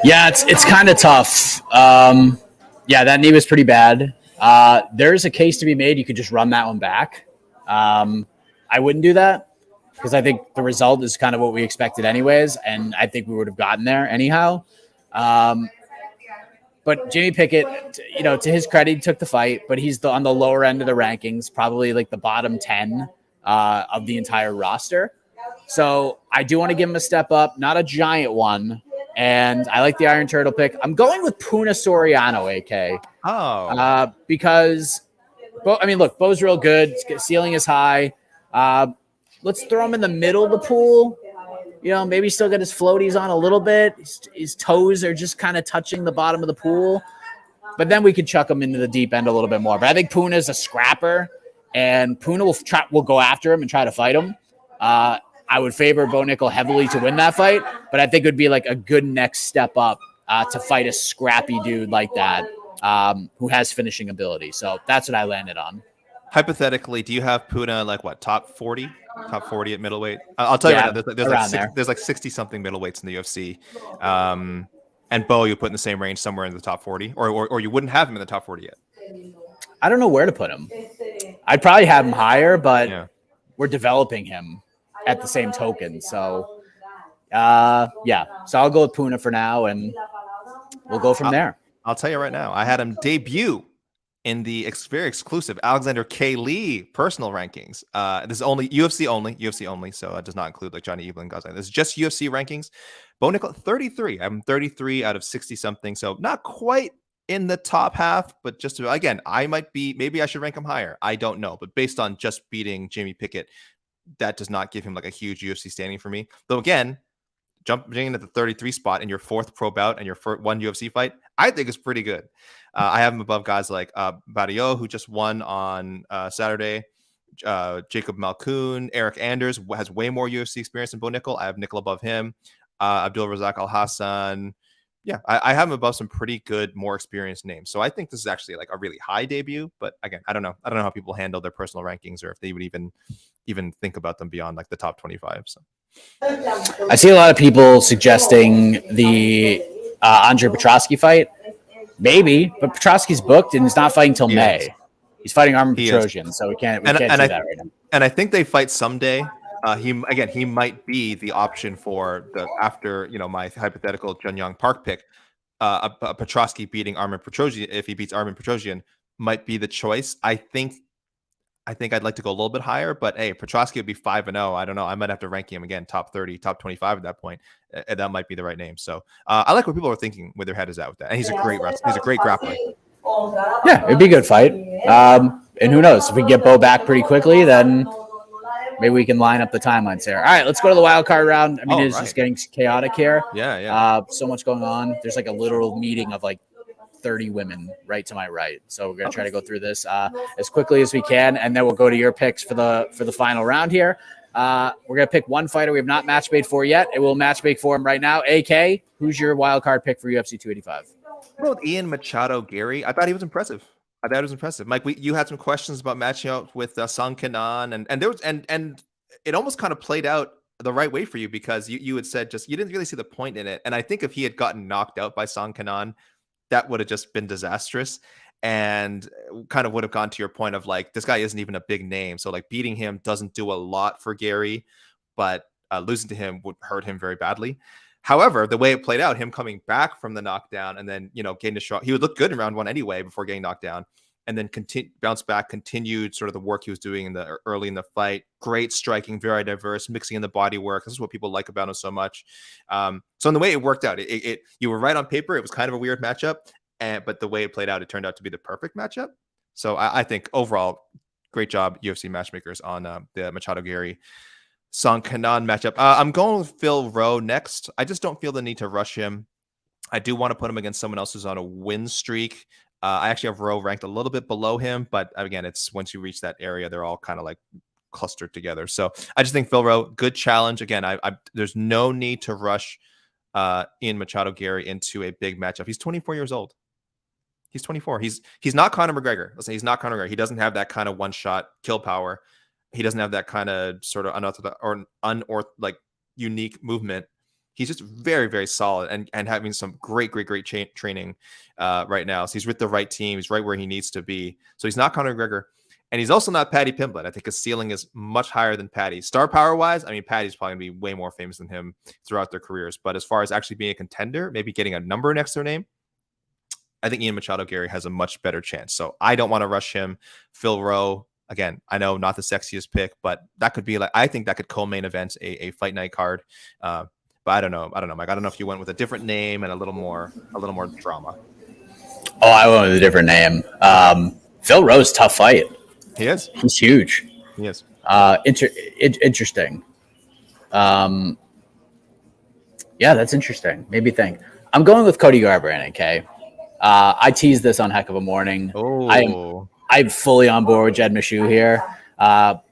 Yeah, it's kind of tough. Yeah, that knee was pretty bad. There's a case to be made. You could just run that one back. I wouldn't do that because I think the result is kind of what we expected anyways, and I think we would have gotten there anyhow. But Jamie Pickett, to his credit, he took the fight, but he's on the lower end of the rankings, probably like the bottom 10 of the entire roster. So I do want to give him a step up, not a giant one. And I like the Iron Turtle pick. I'm going with Puna Soriano, AK. Because, look, Bo's real good. Ceiling is high. Let's throw him in the middle of the pool. Maybe still got his floaties on a little bit. His toes are just kind of touching the bottom of the pool. But then we could chuck him into the deep end a little bit more. But I think Puna is a scrapper, and Puna will go after him and try to fight him. I would favor Bo Nickal heavily to win that fight, but I think it would be like a good next step up to fight a scrappy dude like that who has finishing ability. So that's what I landed on. Hypothetically, do you have Puna top 40? Top 40 at middleweight? I'll tell you right now, there's like 60 something middleweights in the UFC. And Bo, you put in the same range somewhere in the top 40, or you wouldn't have him in the top 40 yet. I don't know where to put him. I'd probably have him higher, but we're developing him at the same token. So, so I'll go with Puna for now, and we'll go from there. I'll tell you right now, I had him debut in the very exclusive Alexander K. Lee personal rankings. This is only UFC only, so it does not include like Johnny Evelyn guys. This is just UFC rankings. Bo Nickal 33. I'm 33 out of 60 something, so not quite in the top half, but just again, maybe I should rank him higher. I don't know, but based on just beating Jamie Pickett, that does not give him like a huge UFC standing for me. Though again, jumping in at the 33 spot in your 4th pro bout and your one UFC fight, I think is pretty good. I have him above guys like Barrio, who just won on Saturday, Jacob Malkoun, Eric Anders has way more UFC experience than Bo Nickal. I have Nickal above him. Abdul Razak Al Hassan. Yeah, I have him above some pretty good, more experienced names. So I think this is actually like a really high debut. But again, I don't know how people handle their personal rankings or if they would even think about them beyond like the top 25. So I see a lot of people suggesting the Andre Petroski fight. Maybe, but Petroski's booked and he's not fighting till May. He's fighting Armin Petrosian, so we can't do that right now. And I think they fight someday. He might be the option for after my hypothetical Jun Young Park pick. A Petroski beating Armin Petrosian, if he beats Armin Petrosian, might be the choice. I think I'd like to go a little bit higher, but hey, Petroski would be 5-0. I don't know. I might have to rank him again, top 30, top 25 at that point. And that might be the right name. So I like what people are thinking, where their head is at with that. And he's a great wrestler. He's a great grappler. Yeah, it'd be a good fight. And who knows, if we get Bo back pretty quickly, then maybe we can line up the timelines there. All right, let's go to the wild card round. I mean, it's just getting chaotic here. Yeah. So much going on. There's like a literal meeting of like 30 women right to my right. So we're going to try to go through this as quickly as we can, and then we'll go to your picks for the final round here. We're going to pick one fighter we have not match made for yet. It will match make for him right now. AK, who's your wild card pick for UFC 285? Well, Ian Machado Gary, I thought he was impressive. Mike, you had some questions about matching up with Song Kenan, and there was and it almost kind of played out the right way for you because you had said you didn't really see the point in it. And I think if he had gotten knocked out by Song Kenan, that would have just been disastrous and kind of would have gone to your point of like, this guy isn't even a big name. So like beating him doesn't do a lot for Gary, but losing to him would hurt him very badly. However, the way it played out, him coming back from the knockdown and then, getting a shot, he would look good in round 1 anyway before getting knocked down. and then bounce back, continued sort of the work he was doing early in the fight. Great striking, very diverse, mixing in the body work. This is what people like about him so much. So in the way it worked out, you were right on paper. It was kind of a weird matchup, but the way it played out, it turned out to be the perfect matchup. So I think overall, great job, UFC matchmakers, on the Machado Gary Song Kanan matchup. I'm going with Phil Rowe next. I just don't feel the need to rush him. I do want to put him against someone else who's on a win streak. I actually have Rowe ranked a little bit below him, but again, it's once you reach that area, they're all kind of like clustered together. So I just think Phil Rowe, good challenge. Again, there's no need to rush Ian Machado Gary into a big matchup. He's 24 years old. He's 24. He's not Conor McGregor. Let's say he's not Conor McGregor. He doesn't have that kind of one-shot kill power. He doesn't have that kind of sort of unorthodox, unique movement. He's just very, very solid and having some great training right now. So he's with the right team. He's right where he needs to be. So he's not Conor McGregor. And he's also not Paddy Pimblett. I think his ceiling is much higher than Paddy. Star power-wise, I mean, Paddy's probably going to be way more famous than him throughout their careers. But as far as actually being a contender, maybe getting a number next to their name, I think Ian Machado Gary has a much better chance. So I don't want to rush him. Phil Rowe, again, I know not the sexiest pick, but that could be I think that could co-main event a fight night card. But I don't know, Mike. I don't know if you went with a different name and a little more drama. Oh, I went with a different name. Phil Rowe's tough fight. He is. He's huge. He is. Interesting. Yeah, that's interesting. Maybe think. I'm going with Cody Garbrandt. Okay. I teased this on Heck of a Morning. Oh. I'm fully on board with Jed Meshew here.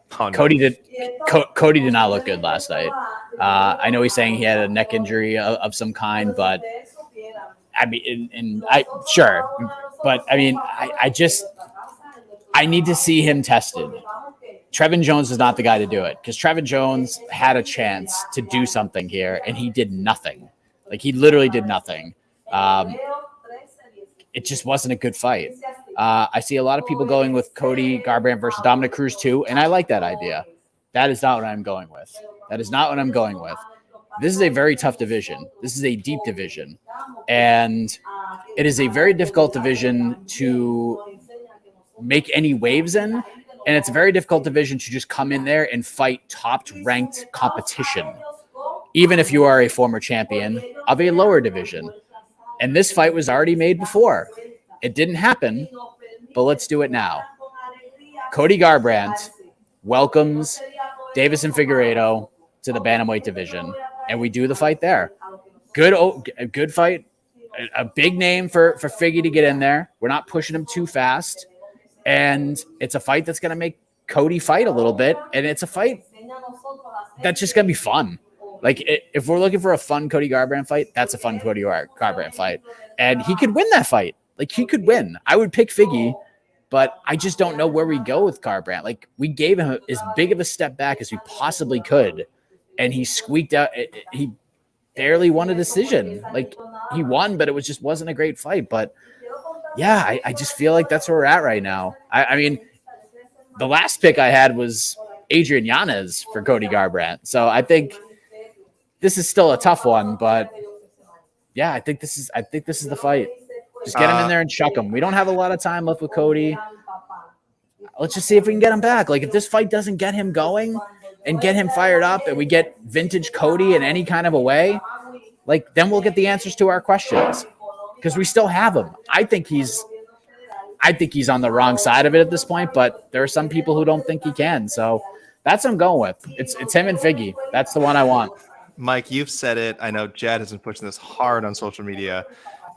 Cody did not look good last night. I know he's saying he had a neck injury of some kind, but I mean, but I mean, I need to see him tested. Trevin Jones is not the guy to do it, because Trevin Jones had a chance to do something here and he did nothing. Like, he literally did nothing. It just wasn't a good fight. I see a lot of people going with Cody Garbrandt versus Dominic Cruz too, and I like that idea. That is not what I'm going with. This is a very tough division. This is a deep division, and it is a very difficult division to make any waves in, and it's a very difficult division to just come in there and fight top-ranked competition, even if you are a former champion of a lower division. And this fight was already made before. It didn't happen, but let's do it now. Cody Garbrandt welcomes Davison Figueiredo to the bantamweight division, and we do the fight there. Good fight. A big name for Figgy to get in there. We're not pushing him too fast. And it's a fight that's going to make Cody fight a little bit. And it's a fight that's just going to be fun. Like, if we're looking for a fun Cody Garbrandt fight, that's a fun Cody Garbrandt fight. And he could win that fight. Like, he could win. I would pick Figgy, but I just don't know where we go with Garbrandt. Like, we gave him as big of a step back as we possibly could, and he squeaked out. He barely won a decision. Like, he won, but it wasn't a great fight. But, yeah, I just feel like that's where we're at right now. I mean, the last pick I had was Adrian Yanez for Cody Garbrandt. So I think this is still a tough one, but yeah, I think this is the fight. Just get him in there and chuck him. We don't have a lot of time left with Cody. Let's just see if we can get him back. Like, if this fight doesn't get him going and get him fired up, and we get vintage Cody in any kind of a way, like, then we'll get the answers to our questions, because we still have him. I think he's on the wrong side of it at this point, but there are some people who don't think he can. So that's what I'm going with. It's him and Figgy. That's the one I want. Mike, you've said it. I know Jed has been pushing this hard on social media.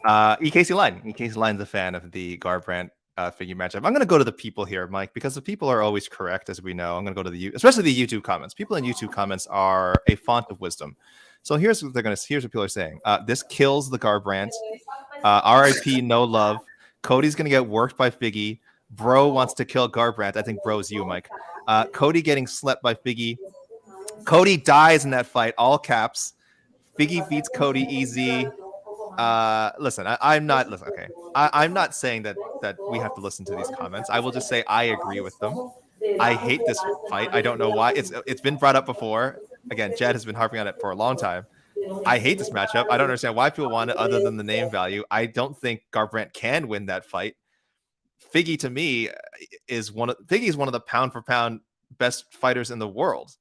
EKC Line's a fan of the Garbrandt Figgy matchup. I'm going to go to the people here, Mike, because the people are always correct, as we know. I'm going to go to especially the YouTube comments. People in YouTube comments are a font of wisdom. So here's what people are saying. This kills the Garbrandt. RIP, no love. Cody's going to get worked by Figgy. Bro wants to kill Garbrandt. I think bro's you, Mike. Cody getting slept by Figgy. Cody dies in that fight, all caps. Figgy beats Cody easy. Listen, I'm not saying that we have to listen to these comments. I will just say I agree with them. I hate this fight. I don't know why. It's been brought up before. Again, Jed has been harping on it for a long time. I hate this matchup. I don't understand why people want it other than the name value. I don't think Garbrandt can win that fight. Figgy to me is one of the pound for pound best fighters in the world.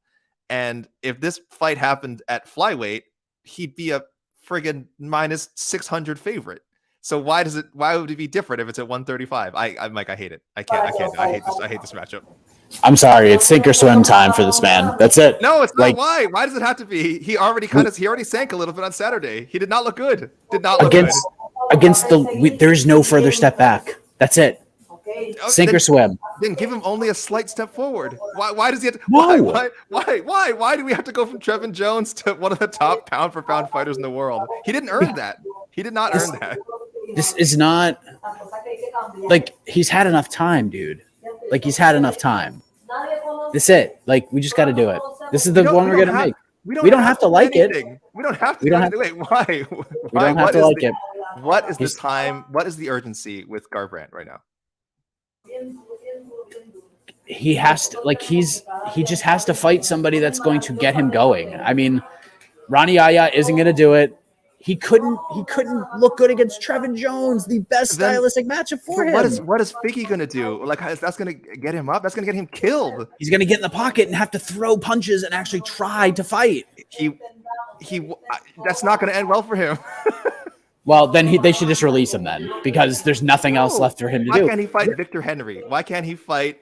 And if this fight happened at flyweight, he'd be a friggin' minus 600 favorite. So why would it be different if it's at 135? I'm like, I hate it. I hate this matchup. I'm sorry, it's sink or swim time for this man. That's it. No, it's not. Why? Why does it have to be? He already sank a little bit on Saturday. He did not look good. There's no further step back. That's it. Sink or swim. Then give him only a slight step forward. Why does he have to? No. Why do we have to go from Jon Jones to one of the top pound for pound fighters in the world? He didn't earn that. He did not earn that. This is not like he's had enough time, dude. Like he's had enough time. That's it. Like we just got to do it. This is the one we're gonna make. We don't have to like it. We don't have to. Wait, why? We don't have to like it. What is the time? What is the urgency with Garbrandt right now? He has to he just has to fight somebody that's going to get him going. I mean, Ronnie Yaya isn't going to do it. He couldn't look good against Jon Jones, the best stylistic matchup for him. What is Figgy going to do? Like that's going to get him up. That's going to get him killed. He's going to get in the pocket and have to throw punches and actually try to fight. That's not going to end well for him. Well, then they should just release him then, because there's nothing else left for him to do. Why can't he fight Victor Henry? Why can't he fight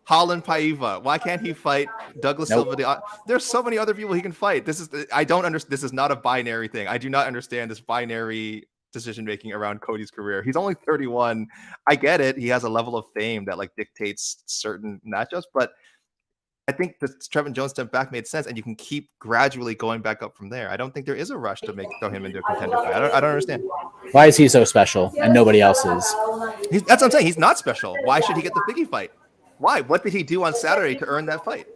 Holland Paiva? Why can't he fight Douglas Silva? There's so many other people he can fight. I don't understand. This is not a binary thing. I do not understand this binary decision making around Cody's career. He's only 31. I get it. He has a level of fame that like dictates certain matchups, but I think the Jon Jones step back made sense, and you can keep gradually going back up from there. I don't think there is a rush to throw him into a contender fight. I don't understand. Why is he so special and nobody else is? That's what I'm saying. He's not special. Why should he get the Figgy fight? Why? What did he do on Saturday to earn that fight?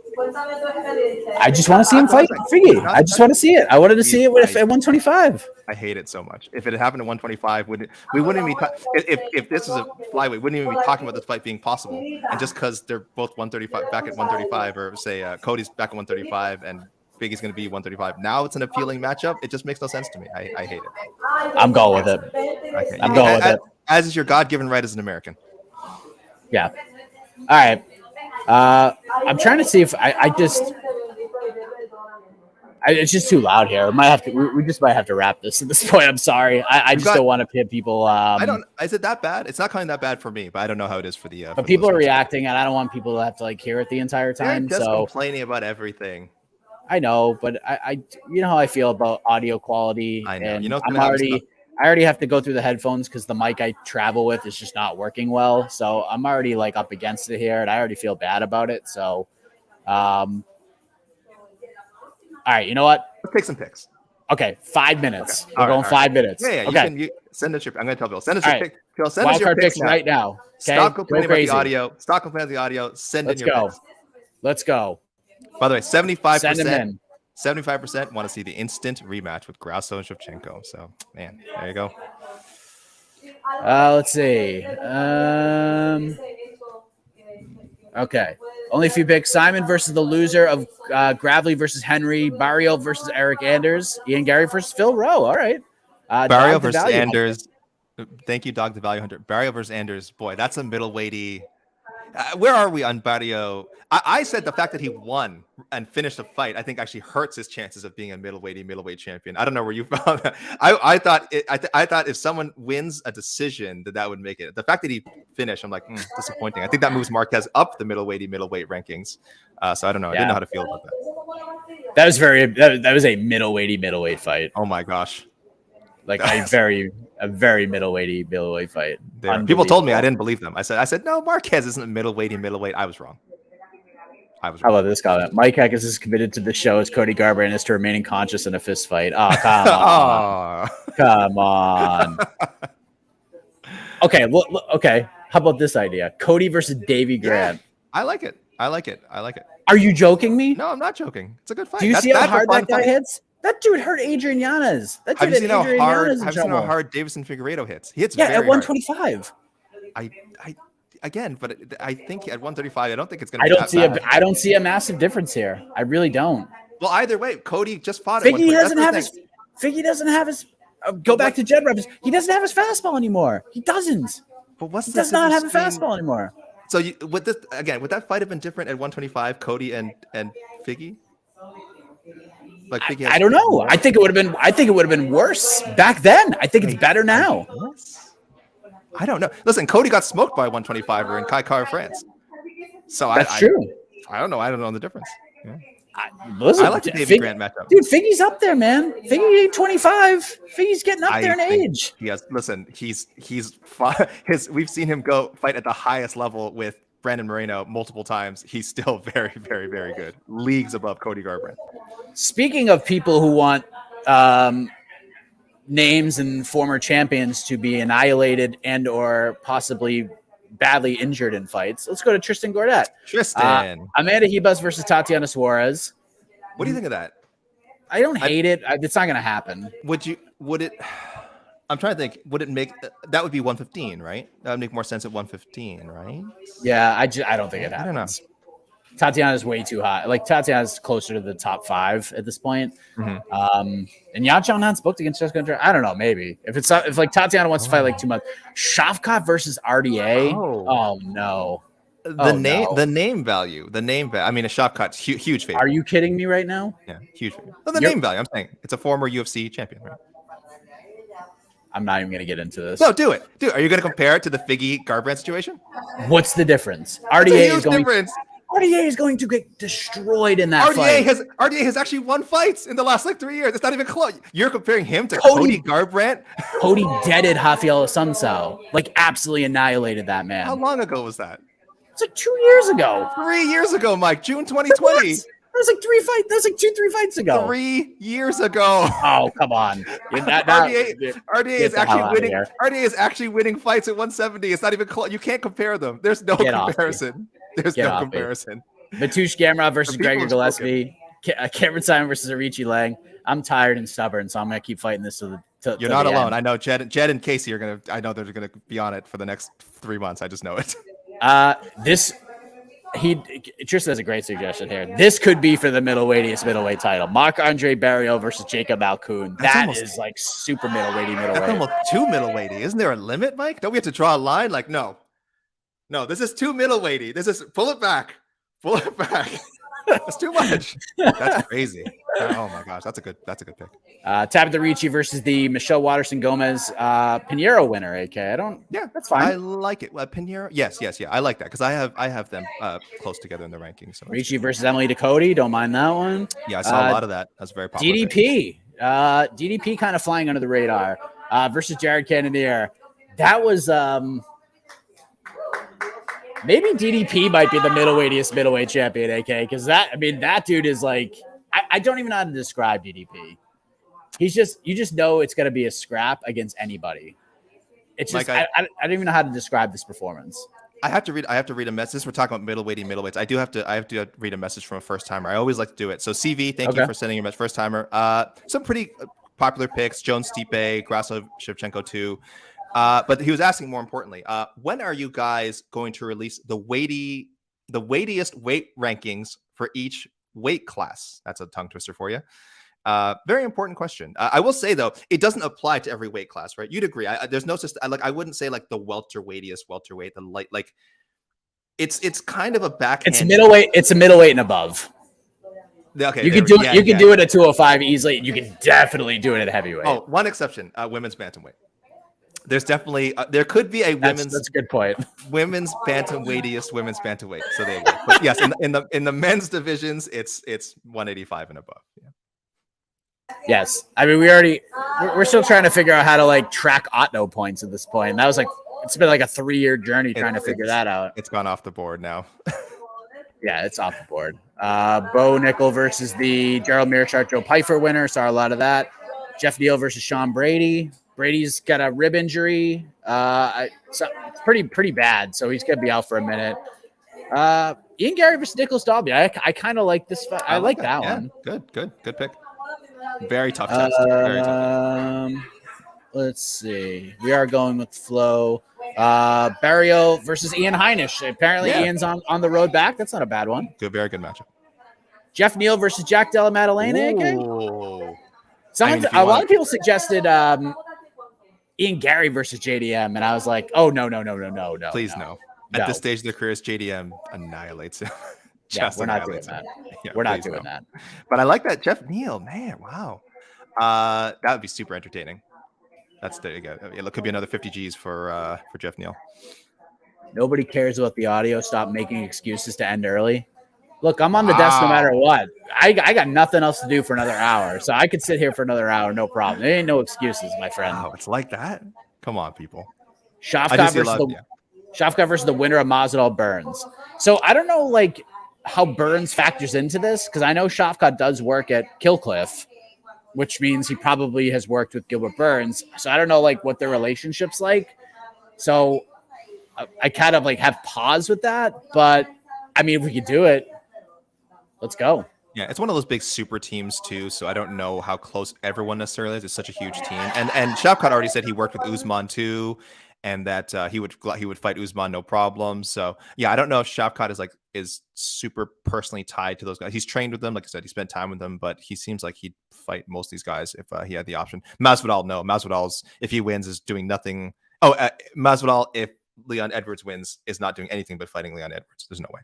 I just want to see him fight Figgy. I just want to see it. I wanted to see it at 125. I hate it so much. If it had happened at 125, we wouldn't be if this is a flyweight, we wouldn't even be talking about this fight being possible. And just because they're both 135 back at 135, or say Cody's back at 135 and Figgy's going to be 135. Now it's an appealing matchup. It just makes no sense to me. I hate it. I'm going with it. Okay. I'm going with it. As is your God-given right as an American. Yeah. All right. I'm trying to see if it's just too loud here. We just might have to wrap this at this point. I'm sorry. I just don't want to pit people. Is it that bad? It's not kind of that bad for me, but I don't know how it is for the. But people are reacting, and I don't want people to have to like hear it the entire time. They're just complaining about everything. I know, but I you know how I feel about audio quality. I know. And you know, I already have to go through the headphones because the mic I travel with is just not working well. So I'm already like up against it here, and I already feel bad about it. So, all right, you know what? Let's take some picks. Okay, 5 minutes. Okay. We're going 5 minutes. Yeah. Okay. You send us your. I'm going to tell Bill. Send us your pick. Bill, send Wild us your card picks right now. Okay? Stop complaining about the audio. Stop complaining about the audio. Let's go. Let's go. By the way, 75%. Send them in. 75% want to see the instant rematch with Grasso and Shevchenko. So, man, there you go. Let's see. Okay. Only a few picks. Simon versus the loser of Gravely versus Henry. Barrio versus Eric Anders. Ian Gary versus Phil Rowe. All right. Barrio versus Anders. Thank you, Dog the Value Hunter. Barrio versus Anders. Boy, that's a middleweighty. Where are we on Barrio? I said the fact that he won and finished the fight, I think actually hurts his chances of being a middleweight champion. I don't know where you found that. I thought if someone wins a decision that would make it. The fact that he finished, I'm like, disappointing. I think that moves Marquez up the middleweight rankings. So I don't know. I didn't know how to feel about that. That was a middleweight fight. Oh my gosh. Like a very middleweight fight. People told me I didn't believe them. I said no, Marquez isn't middleweight. I was wrong. How about this comment? Mike Heckes is committed to the show as Cody Garbrandt is to remaining conscious in a fist fight. Oh, come on. Come on. Okay, okay. How about this idea? Cody versus Davy Grant. Yeah, I like it. Are you joking me? No, I'm not joking. It's a good fight. Do you see how hard that guy hits? That dude hurt Adrian Yanez. Have you seen how hard Davison Figueiredo hits? He hits at 125. But I think at 135, I don't think it's going to be I don't see a massive difference here. I really don't. Well, either way, Cody just fought. Figgy doesn't have his. Go back to Jed Reps. He doesn't have his fastball anymore. He doesn't. But what's He the does not have a difference fastball anymore. So would that fight have been different at 125, Cody and Figgy? Like Figgy has I don't know. more? I think it would have been worse back then. I think it's better now. I don't know. Listen, Cody got smoked by a 125er in Kai France. So That's true. I don't know. I don't know the difference. Yeah. Listen, I like the Davey Grant matchup. Dude, Figgy's up there, man. Figgy ain't 25. Figgy's getting up there in age. We've seen him go fight at the highest level with Brandon Moreno multiple times. He's still very, very, very good. Leagues above Cody Garbrandt. Speaking of people who want names and former champions to be annihilated and or possibly badly injured in fights, let's go to Tristan Gordet. Amanda Ribas versus Tatiana Suarez. What do you think of that? I don't hate it. It's not going to happen. Would it? I'm trying to think. Would it make that would be 115, right? That would make more sense at 115, right? Yeah, I don't think it happens. I don't know. Tatiana's way too high. Like Tatiana's closer to the top 5 at this point. And Jan Jones booked against Jessica Andrade. I don't know. Maybe if like Tatiana wants to fight like 2 months, Shavkat versus RDA. Oh no. The name value. I mean, a Shavkat's huge favorite. Are you kidding me right now? Yeah, huge favorite. No, name value. I'm saying it's a former UFC champion, right? I'm not even going to get into this. No, do it. Are you going to compare it to the Figgy Garbrandt situation? What's the difference? RDA is going to get destroyed in that fight. RDA has actually won fights in the last 3 years. It's not even close. You're comparing him to Cody Garbrandt? Cody deaded Rafael Assunção. Like absolutely annihilated that man. How long ago was that? It's like 2 years ago. 3 years ago, Mike. June 2020. That was like 3 fights. That was like 2-3 fights ago. 3 years ago. Oh, come on. RDA is actually winning. RDA is actually winning fights at 170. It's not even close. You can't compare them. There's no comparison. Mateusz Gamrot versus Gregor Gillespie. Cameron Simon versus Arichi Lang. I'm tired and stubborn, so I'm gonna keep fighting this till you're not alone. End. I know Jed and Casey are gonna. I know they're gonna be on it for the next 3 months. I just know it. Tristan has a great suggestion here. This could be for the middleweight title. Marc-Andre Barrios versus Jacob Alcoon. That is like super middleweight. That's almost too middleweight. Isn't there a limit, Mike? Don't we have to draw a line? Like, no, this is too middleweight. This is pull it back. That's too much. That's crazy. Oh my gosh, that's a good pick. Tabitha Ricci versus the Michelle Watterson Gomez Pinheiro winner. AK, that's fine. I like it. Pinheiro, yes, I like that because I have them close together in the rankings. So Ricci versus Emily Ducote, don't mind that one. Yeah, I saw a lot of that. That's very popular. DDP kind of flying under the radar versus Jared Cannonier. That was maybe DDP might be the middleweight champion, AK, because that dude is like, I don't even know how to describe DDP. You just know it's going to be a scrap against anybody. It's just, Mike, I don't even know how to describe this performance. I have to read a message. We're talking about middleweights. I have to read a message from a first timer. I always like to do it. So CV, thank you for sending your message, first timer. Some pretty popular picks: Jones, Stipe, Grasso, Shevchenko too. But he was asking more importantly, when are you guys going to release the weightiest weight rankings for each weight class? That's a tongue twister for you. Very important question. I will say though, it doesn't apply to every weight class, right? You'd agree. There's no system. I wouldn't say like the welterweight, the light, like it's kind of a backhand. It's middleweight. It's a middleweight and above. Okay, you can do it. You can do it at 205 easily. You can definitely do it at heavyweight. Oh, one exception: women's bantamweight. There's definitely there could be a women's. That's a good point. Women's bantamweight. So there you go. But yes, in the men's divisions, it's 185 and above. Yeah. Yes, I mean we're still trying to figure out how to like track Otto points at this point. That was like it's been like a 3-year journey trying to figure that out. It's gone off the board now. Yeah, it's off the board. Bo Nickal versus the Gerald Meerschaert Joe Pyfer winner. Saw a lot of that. Geoff Neal versus Sean Brady. Brady's got a rib injury. It's pretty bad, so he's gonna be out for a minute. Ian Gary versus Nicholas Dalby. I kind of like this fight. I like that one. Good pick. Very tough test. Very tough. Let's see. We are going with flow. Barrio versus Ian Heinisch. Apparently, Ian's on the road back. That's not a bad one. Very good matchup. Geoff Neal versus Jack Della Maddalena. A lot of people suggested Ian Gary versus JDM, and I was like, oh no. Please no. At this stage of their careers, JDM annihilates him. Yeah, we're not doing that. Yeah, we're not doing that. But I like that Geoff Neal, man. Wow, that would be super entertaining. There you go. It could be another 50 G's for Geoff Neal. Nobody cares about the audio. Stop making excuses to end early. Look, I'm on the desk no matter what. I got nothing else to do for another hour, so I could sit here for another hour, no problem. There ain't no excuses, my friend. Wow, it's like that. Come on, people. Shavkat versus the winner of Masvidal Burns. So I don't know, like, how Burns factors into this, because I know Shavkat does work at Killcliff, which means he probably has worked with Gilbert Burns. So I don't know, like, what their relationship's like. So I kind of, like, have pause with that. But, I mean, if we could do it, let's go. Yeah, it's one of those big super teams, too. So I don't know how close everyone necessarily is. It's such a huge team. And Shavkat already said he worked with Usman, too, and that he would fight Usman no problem. So, yeah, I don't know if Shavkat is super personally tied to those guys. He's trained with them. Like I said, he spent time with them, but he seems like he'd fight most of these guys if he had the option. Masvidal, no. Masvidal's, if he wins, is doing nothing. Masvidal, if Leon Edwards wins, is not doing anything but fighting Leon Edwards. There's no way.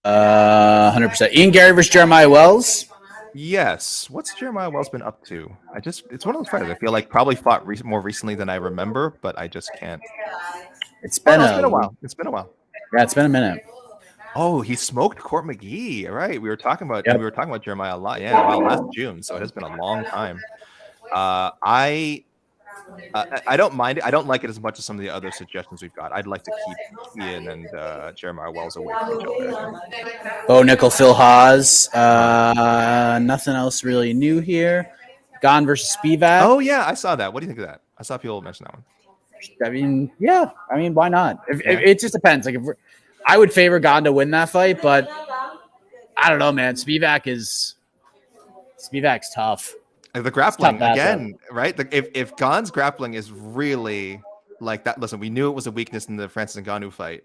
100%. Ian Gary versus Jeremiah Wells. Yes. What's Jeremiah Wells been up to? It's one of those fighters I feel like probably fought more recently than I remember, but I just can't. It's been a while. It's been a while. Yeah, it's been a minute. Oh, he smoked Court McGee. Right. We were talking about Jeremiah a lot. Yeah, last June. So it has been a long time. I don't mind it. I don't like it as much as some of the other suggestions we've got. I'd like to keep Ian and Jeremiah Wells away from each other. Bo Nickal, Phil Haas. Nothing else really new here. Gane versus Spivak. Oh, yeah. I saw that. What do you think of that? I saw people mention that one. I mean, yeah. I mean, why not? It just depends. Like, I would favor Gane to win that fight, but I don't know, man. Spivak's tough. The grappling again, right? If Gane's grappling is really like that, listen, we knew it was a weakness in the Francis Ngannou fight,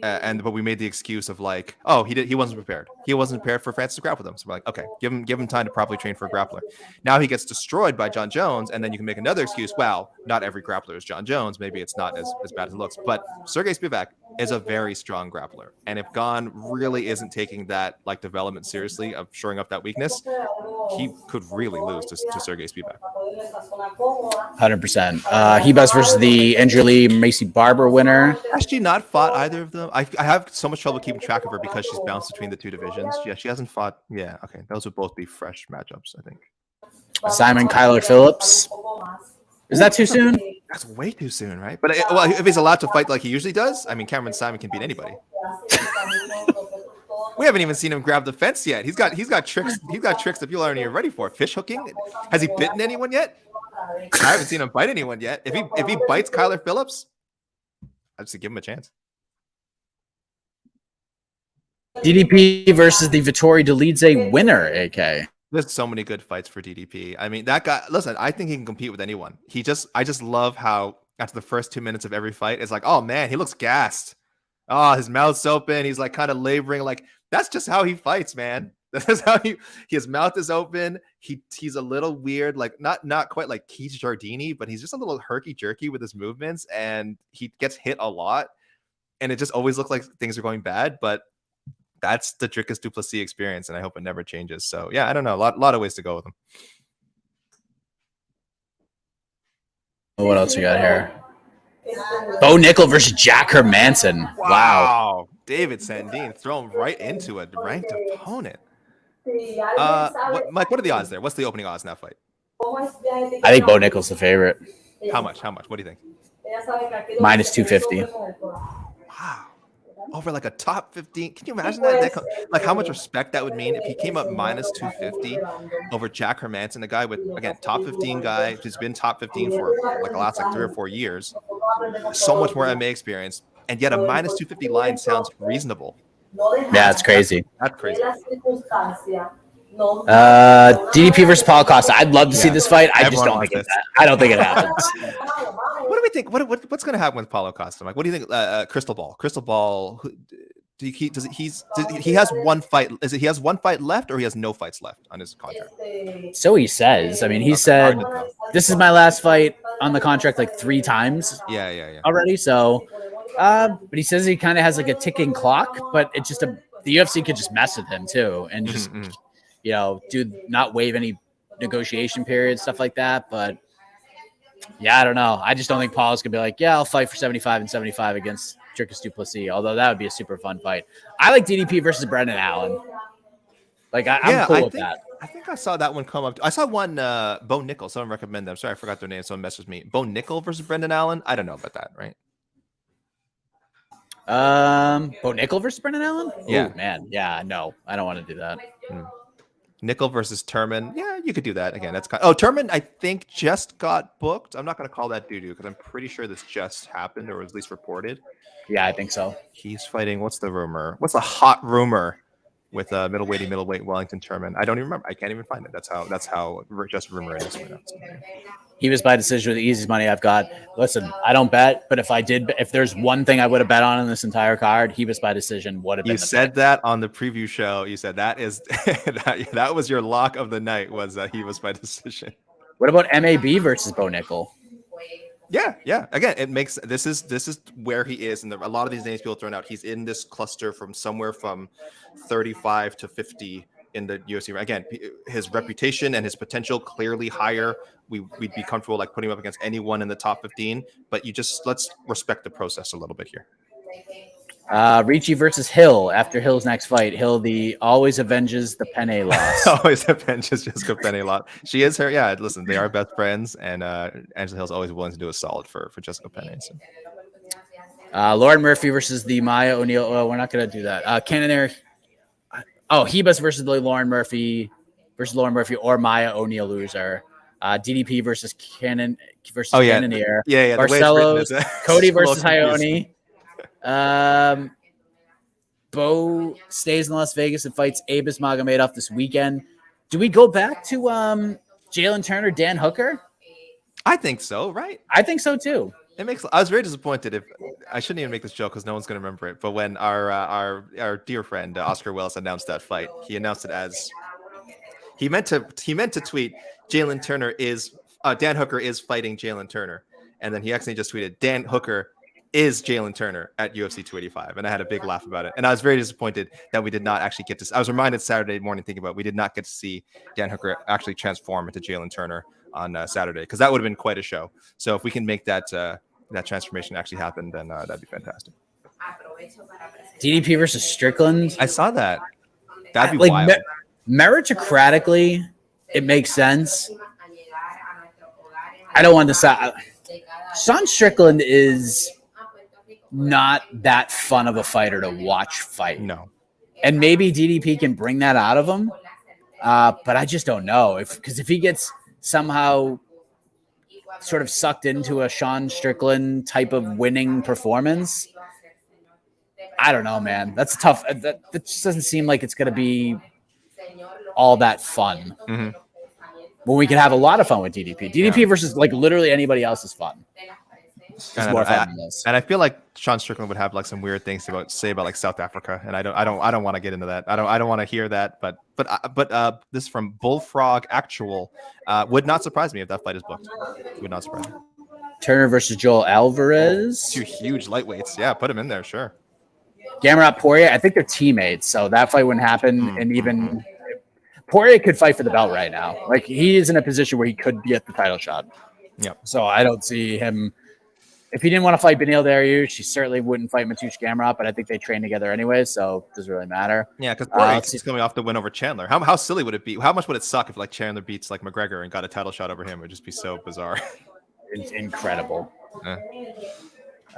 but we made the excuse of like, oh, he wasn't prepared. He wasn't prepared for Francis to grapple with him. So we're like, okay, give him time to properly train for a grappler. Now he gets destroyed by Jon Jones, and then you can make another excuse. Well, not every grappler is Jon Jones. Maybe it's not as bad as it looks. But Sergey Spivak is a very strong grappler, and if Gane really isn't taking that like development seriously of shoring up that weakness, he could really lose to Sergey Spivak. 100%. Hebus versus the Andrew Lee Macy Barber winner. Has she not fought either of them? I have so much trouble keeping track of her because she's bounced between the two divisions. Yeah, she hasn't fought. Yeah, okay. Those would both be fresh matchups, I think. Simon Kyler Phillips. Is that too soon? That's way too soon, right? But if he's allowed to fight like he usually does, I mean, Cameron Simon can beat anybody. We haven't even seen him grab the fence yet. He's got tricks. He's got tricks that people aren't even ready for. Fish hooking. Has he bitten anyone yet? I haven't seen him bite anyone yet. If he bites Kyler Phillips, I'd just give him a chance. DDP versus the Vittori Dolidze winner, AK. There's so many good fights for DDP. I mean, that guy, listen, I think he can compete with anyone. I just love how after the first 2 minutes of every fight, it's like, oh man, he looks gassed. Oh, his mouth's open. He's like kind of laboring. Like, that's just how he fights, man. That's how his mouth is open. He's a little weird, like not quite like Keith Jardini, but he's just a little herky-jerky with his movements, and he gets hit a lot. And it just always looks like things are going bad, but that's the Dricus du Plessis experience, and I hope it never changes. So yeah, I don't know. A lot of ways to go with him. What else we got here? Bo Nickal versus Jack Hermanson. Wow. David Sandine thrown right into a ranked opponent. Mike, what are the odds there? What's the opening odds in that fight? I think Bo Nickal's the favorite. How much? What do you think? Minus 250. Wow. Over like a top 15. Can you imagine that? Like how much respect that would mean if he came up minus 250 over Jack Hermanson, a guy with, again, top 15 guy who's been top 15 for like the last 3 or 4 years. So much more MMA experience. And yet a minus 250 line sounds reasonable. Yeah, it's crazy. That's crazy. DDP versus Paulo Costa. I'd love to see this fight. I just don't think I don't think it happens. What do we think? What's going to happen with Paulo Costa? Like, what do you think? Crystal Ball. He has one fight? He has one fight left, or he has no fights left on his contract? So he says. I mean, he said this is my last fight on the contract like 3 times Yeah. already. So, but he says he kind of has like a ticking clock, but it's just the UFC could just mess with him too and just, do not waive any negotiation period, stuff like that. But yeah, I don't know. I just don't think Paul's gonna be like, yeah, I'll fight for 75 and 75 against Dricus du Plessis, although that would be a super fun fight. I like DDP versus Brendan Allen. Like I'm cool with that. I think I saw that one come up. I saw one Bo Nickal. Someone recommended them. Sorry, I forgot their name. Someone messaged me. Bo Nickal versus Brendan Allen. I don't know about that, right? Bo Nickal versus Brendan Allen? Yeah. Ooh, man. Yeah, no, I don't want to do that. Nickal versus Turman. Yeah, you could do that. Again, that's kind of, Turman, I think, just got booked. I'm not going to call that doo-doo because I'm pretty sure this just happened or was at least reported. Yeah, I think so. He's fighting. What's the rumor? What's the hot rumor with middleweight Wellington Turman? I don't even remember. I can't even find it. That's how just rumor is right now. He was by decision with the easiest money I've got. Listen, I don't bet, but if there's one thing I would have bet on in this entire card, he was by decision. Would have been. You said that on the preview show. You said that is that was your lock of the night. Was that he was by decision? What about MAB versus Bo Nickal? Yeah. Again, it makes this is where he is, and a lot of these names people thrown out. He's in this cluster from somewhere from 35 to 50 in the UFC. Again, his reputation and his potential clearly higher. We'd be comfortable like putting him up against anyone in the top 15, but let's respect the process a little bit here. Ricci versus Hill after Hill's next fight. Hill always avenges the Penne loss. Always avenges Jessica Penne loss. She is her. Yeah, listen, they are best friends, and Angela Hill's always willing to do a solid for Jessica Penne. So. Lauren Murphy versus the Maya O'Neill. Oh, we're not going to do that. Cannonier. Hebus versus Lauren Murphy or Maya O'Neill loser. DDP versus Cannonier. Yeah. Barcelos. Cody versus Ione. Bo stays in Las Vegas and fights Abus Magomedov this weekend. Do we go back to Jalen Turner, Dan Hooker? I think so, right? I think so too. I was very disappointed. If I shouldn't even make this joke because no one's going to remember it. But when our dear friend Oscar Wells announced that fight, he announced it as he meant to tweet Dan Hooker is fighting Jalen Turner, and then he accidentally just tweeted Dan Hooker is Jalen Turner at UFC 285, and I had a big laugh about it. And I was very disappointed that we did not actually get to. I was reminded Saturday morning thinking about we did not get to see Dan Hooker actually transform into Jalen Turner on Saturday, because that would have been quite a show. So if we can make that transformation actually happen, then that'd be fantastic. DDP versus Strickland. I saw that. That'd be wild. Meritocratically, it makes sense. I don't want to say Sean Strickland is not that fun of a fighter to watch fight. No. And maybe DDP can bring that out of him. But I just don't know because if he gets somehow sort of sucked into a Sean Strickland type of winning performance, I don't know, man. That's tough. That just doesn't seem like it's going to be all that fun. Mm-hmm. When we can have a lot of fun with DDP versus like literally anybody else is fun. And, more fun than this. And I feel like Sean Strickland would have like some weird things to say about like South Africa, and I don't want to get into that. I don't want to hear that. But this is from Bullfrog Actual. Would not surprise me if that fight is booked. Would not surprise me. Turner versus Joel Alvarez. Two huge lightweights. Yeah, put him in there, sure. Gamrot Poirier. I think they're teammates, so that fight wouldn't happen. And even Poirier could fight for the belt right now. Like he is in a position where he could get the title shot. Yeah. So I don't see him. If he didn't want to fight Beneil Dariush, he certainly wouldn't fight Mateusz Gamrot, but I think they train together anyway, so it doesn't really matter. Yeah, because he's coming off the win over Chandler. How silly would it be? How much would it suck if like Chandler beats like McGregor and got a title shot over him? It would just be so bizarre. It's incredible.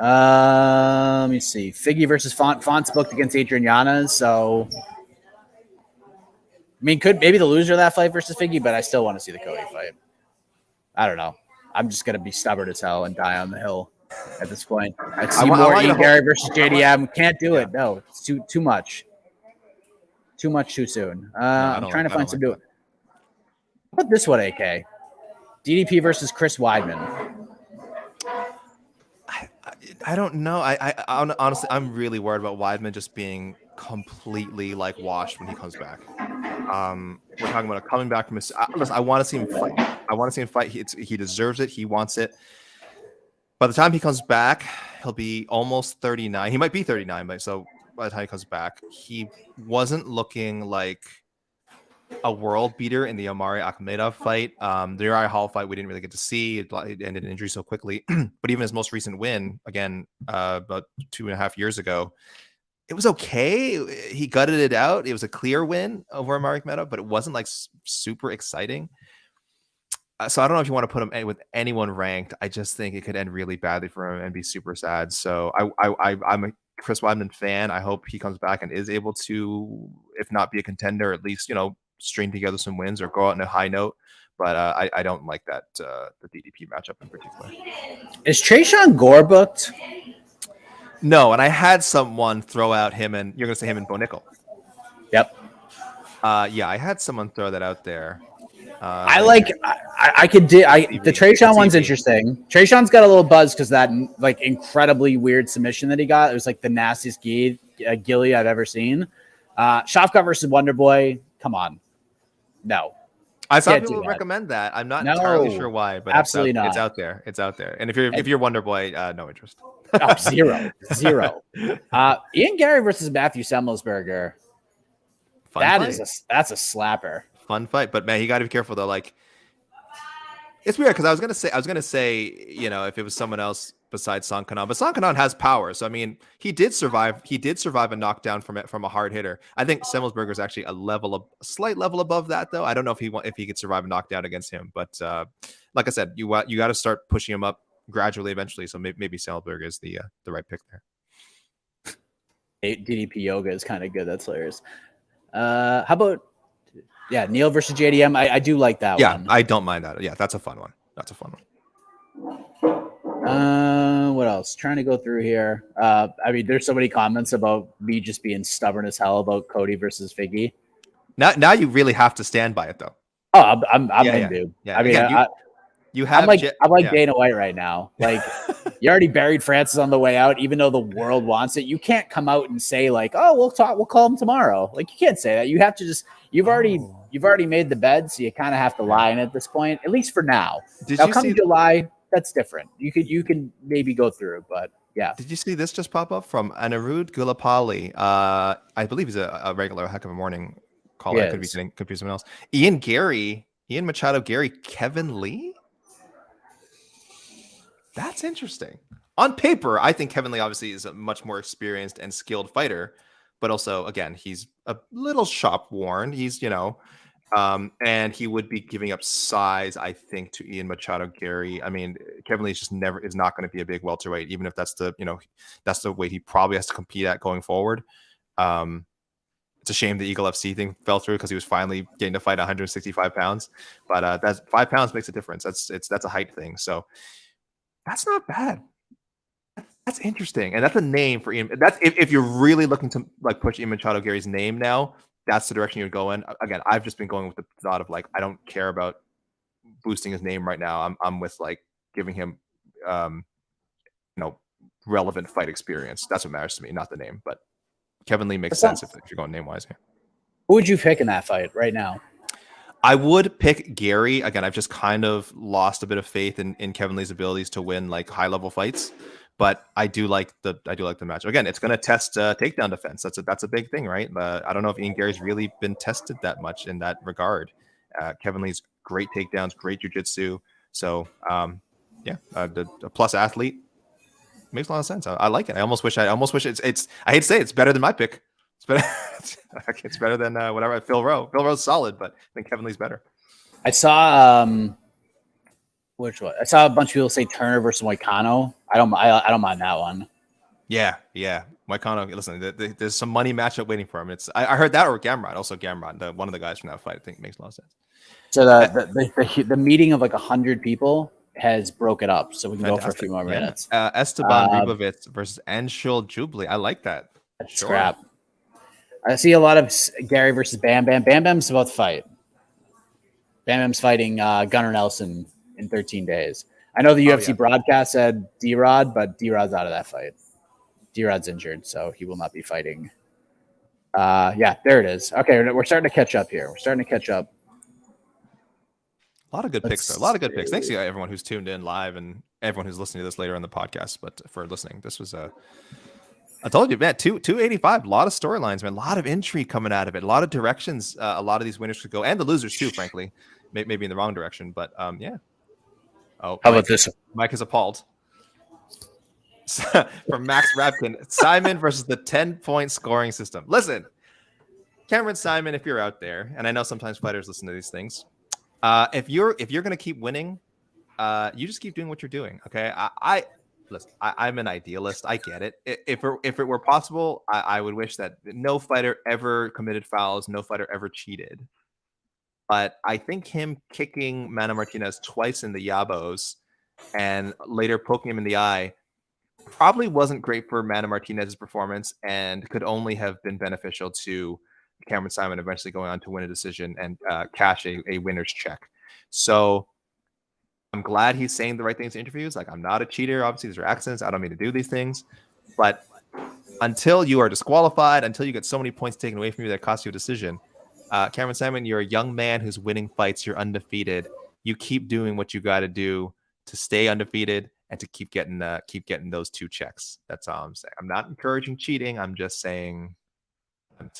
Let me see. Figgy versus Font. Font's booked against Adrian Yanez, so I mean, could maybe the loser of that fight versus Figgy, but I still want to see the Cody fight. I don't know. I'm just gonna be stubborn as hell and die on the hill at this point. I'd see more Gary versus JDM. Can't do it. No, it's too much. Too much too soon. I'm trying to find some new. Put this one, AK. DDP versus Chris Weidman. I don't know. I honestly, I'm really worried about Weidman just being completely like washed when he comes back. We're talking about coming back from his. Listen, I want to see him fight. I want to see him fight. He deserves it. He wants it. By the time he comes back, he'll be almost 39. He might be 39, but so by the time he comes back, he wasn't looking like a world beater in the Omari Akhmedov fight. The Uriah Hall fight we didn't really get to see. It ended in injury so quickly. But even his most recent win, again, about 2.5 years ago, it was okay. He gutted it out. It was a clear win over Omari Akhmedov, but it wasn't like super exciting. So I don't know if you want to put him with anyone ranked. I just think it could end really badly for him and be super sad. So I'm a Chris Weidman fan. I hope he comes back and is able to, if not be a contender, at least, string together some wins or go out on a high note. But I don't like that the DDP matchup in particular. Is Trayshawn Gore booked? No, and I had someone throw out him and you're going to say him and Bo Nickal. Yep. Yeah, I had someone throw that out there. The Trayshawn one's interesting. Trayshawn's got a little buzz because that like incredibly weird submission that he got. It was like the nastiest gilly I've ever seen. Shavkat versus Wonder Boy. Come on. No. I saw people recommend that. I'm not entirely sure why, but absolutely not. It's out there. It's out there. And if you're Wonder Boy, no interest. Zero. Ian Gary versus Matthew Semelsberger. That's a slapper. Fun fight, but man, you got to be careful though. Like, it's weird because I was gonna say, if it was someone else besides Song Kanon, but Song Kanon has power. So I mean, he did survive a knockdown from a hard hitter. I think Semelsberger is actually a slight level above that, though. I don't know if he could survive a knockdown against him, but like I said, you got to start pushing him up gradually, eventually. So maybe Semelsberger is the right pick there. DDP yoga is kind of good. That's hilarious. How about Neal versus JDM? I do like that one. Yeah, I don't mind that. Yeah, that's a fun one. What else? Trying to go through here. I mean, there's so many comments about me just being stubborn as hell about Cody versus Figgy. Now you really have to stand by it, though. Oh, I'm in, dude. Yeah. I mean, again, I'm like Dana White right now. Like, you already buried Francis on the way out, even though the world wants it. You can't come out and say like, "Oh, we'll call him tomorrow." Like, you can't say that. You have to just. You've already made the bed, so you kind of have to lie in at this point, at least for now. Come July, that's different. You can maybe go through, but yeah. Did you see this just pop up from Anirudh Gulapalli? I believe he's a regular Heck of a Morning caller. I could be getting confused with someone else. Ian Machado, Gary, Kevin Lee. That's interesting. On paper, I think Kevin Lee obviously is a much more experienced and skilled fighter, but also, again, he's a little shop worn. He's, and he would be giving up size, I think, to Ian Machado, Gary. I mean, Kevin Lee is not going to be a big welterweight, even if that's the weight he probably has to compete at going forward. It's a shame the Eagle FC thing fell through because he was finally getting to fight 165 pounds, but that's 5 pounds makes a difference. That's a height thing. So that's not bad. That's interesting, and that's a name for Ian. That's if you're really looking to like push Ian Machado Gary's name now. That's the direction you'd go in. Again, I've just been going with the thought of like I don't care about boosting his name right now. I'm with like giving him, relevant fight experience. That's what matters to me, not the name. But Kevin Lee makes sense if you're going name wise here. Who would you pick in that fight right now? I would pick Gary. Again, I've just kind of lost a bit of faith in Kevin Lee's abilities to win like high level fights. But I do like the match. Again, it's going to test takedown defense. That's a big thing, right? I don't know if Ian Gary's really been tested that much in that regard. Kevin Lee's great takedowns, great jiu-jitsu. So, a plus athlete makes a lot of sense. I like it. I almost wish it's. I hate to say it's better than my pick. It's better. It's better than whatever. Phil Rowe. Phil Rowe's solid, but I think Kevin Lee's better. I saw. Which one? I saw a bunch of people say Turner versus Moicano. I don't mind that one. Yeah. Moicano, listen, there's some money matchup waiting for him. I heard that, or Gamrot, also Gamrot, one of the guys from that fight. I think makes a lot of sense. So the meeting of like 100 people has broken up, so we can go for a few more minutes. Esteban Ribovic versus Anshul Jubli. I like that. That's scrap. I see a lot of Gary versus Bam Bam. Bam Bam's about to fight. Bam Bam's fighting Gunnar Nelson in 13 days. I know the UFC broadcast said D-Rod, but D-Rod's out of that fight. D-Rod's injured, so he will not be fighting Yeah, there it is. Okay, we're starting to catch up here. A lot of good picks, though. A lot of good picks. Thanks to everyone who's tuned in live and everyone who's listening to this later on the podcast. But for listening, this was I told you, man, 285. A lot of storylines, man. A lot of intrigue coming out of it. A lot of directions. A lot of these winners could go, and the losers too. Frankly, maybe in the wrong direction, but yeah. Oh, how about this? Mike is appalled. From Max Rabkin, Simon versus the 10-point scoring system. Listen, Cameron Simon, if you're out there, and I know sometimes fighters listen to these things. If you're gonna keep winning, you just keep doing what you're doing. Okay, listen. I'm an idealist. I get it. If it were possible, I would wish that no fighter ever committed fouls, no fighter ever cheated. But I think him kicking Mana Martinez twice in the yabos and later poking him in the eye probably wasn't great for Mana Martinez's performance and could only have been beneficial to Cameron Simon eventually going on to win a decision and cash a winner's check. So I'm glad he's saying the right things in interviews. Like, I'm not a cheater. Obviously, these are accidents. I don't mean to do these things. But until you are disqualified, until you get so many points taken away from you that cost you a decision, Cameron Simon, you're a young man who's winning fights. You're undefeated. You keep doing what you got to do to stay undefeated and to keep getting those 2 checks. That's all I'm saying. I'm not encouraging cheating. I'm just saying. What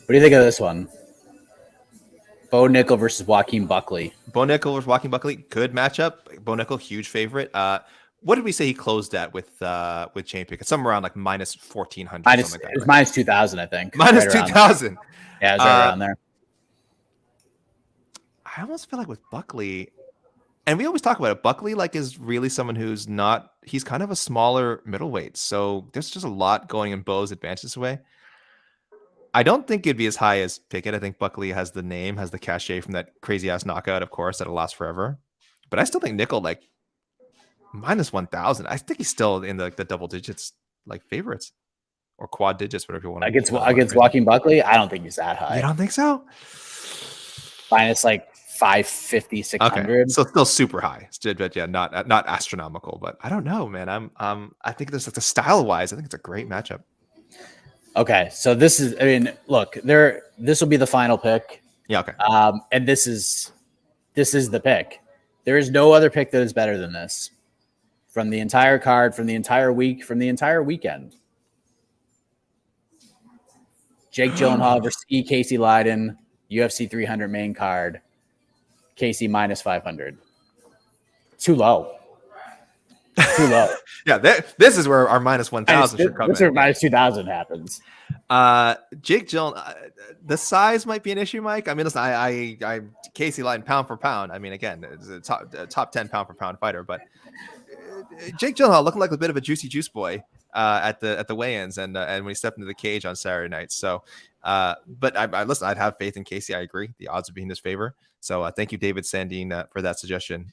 do you think of this one? Bo Nickal versus Joaquin Buckley. Bo Nickal versus Joaquin Buckley, good matchup. Bo Nickal, huge favorite. What did we say he closed at with Chain Pick? It's somewhere around like minus 1,400. It was minus 2,000, I think. Minus 2,000. Yeah, it was right around there. I almost feel like with Buckley, and we always talk about it, Buckley is really someone who's not, he's kind of a smaller middleweight. So there's just a lot going in Bo's advantage this way. I don't think it'd be as high as Pickett. I think Buckley has the name, has the cachet from that crazy ass knockout, of course, that'll last forever. But I still think Nickal, minus 1,000. I think he's still in the double digits, favorites or quad digits, whatever you want. Against Joaquin Buckley, I don't think he's that high. You don't think so? Minus 550, 600. Okay. So still super high, but yeah, not astronomical. But I don't know, man. I think there's the style wise, I think it's a great matchup. Okay, so this is. I mean, look, this will be the final pick. Yeah. Okay. And this is the pick. There is no other pick that is better than this from the entire card, from the entire week, from the entire weekend. Jake Gyllenhaal versus Casey Leydon, UFC 300 main card. Casey minus 500. Too low. Yeah, this is where our minus 1,000 should come in. This is where minus 2,000 happens. Jake Gyllenhaal, the size might be an issue, Mike. I mean, listen, I Casey Leydon pound for pound. I mean, again, it's a top 10 pound for pound fighter, but Jake Gyllenhaal looking like a bit of a juicy juice boy at the weigh-ins and when he stepped into the cage on Saturday night. So, but I listen, I'd have faith in Casey. I agree. The odds would be in his favor. So thank you, David Sandine, for that suggestion.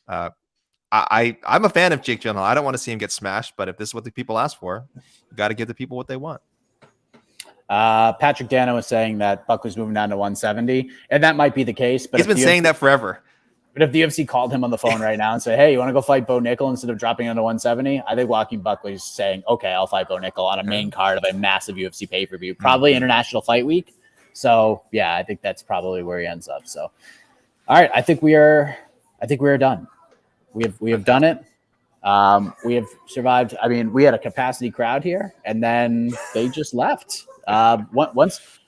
I'm a fan of Jake Gyllenhaal. I don't want to see him get smashed, but if this is what the people ask for, you got to give the people what they want. Patrick Dano was saying that Buckley's moving down to 170, and that might be the case. But he's been saying that forever. But if the UFC called him on the phone right now and say, "Hey, you want to go fight Bo Nickal instead of dropping down to 170?" I think Joaquin Buckley's saying, "Okay, I'll fight Bo Nickal on a main card of a massive UFC pay-per-view, probably International Fight Week." So yeah, I think that's probably where he ends up. So, all right, I think we are done. We have done it. We have survived. I mean, we had a capacity crowd here, and then they just left.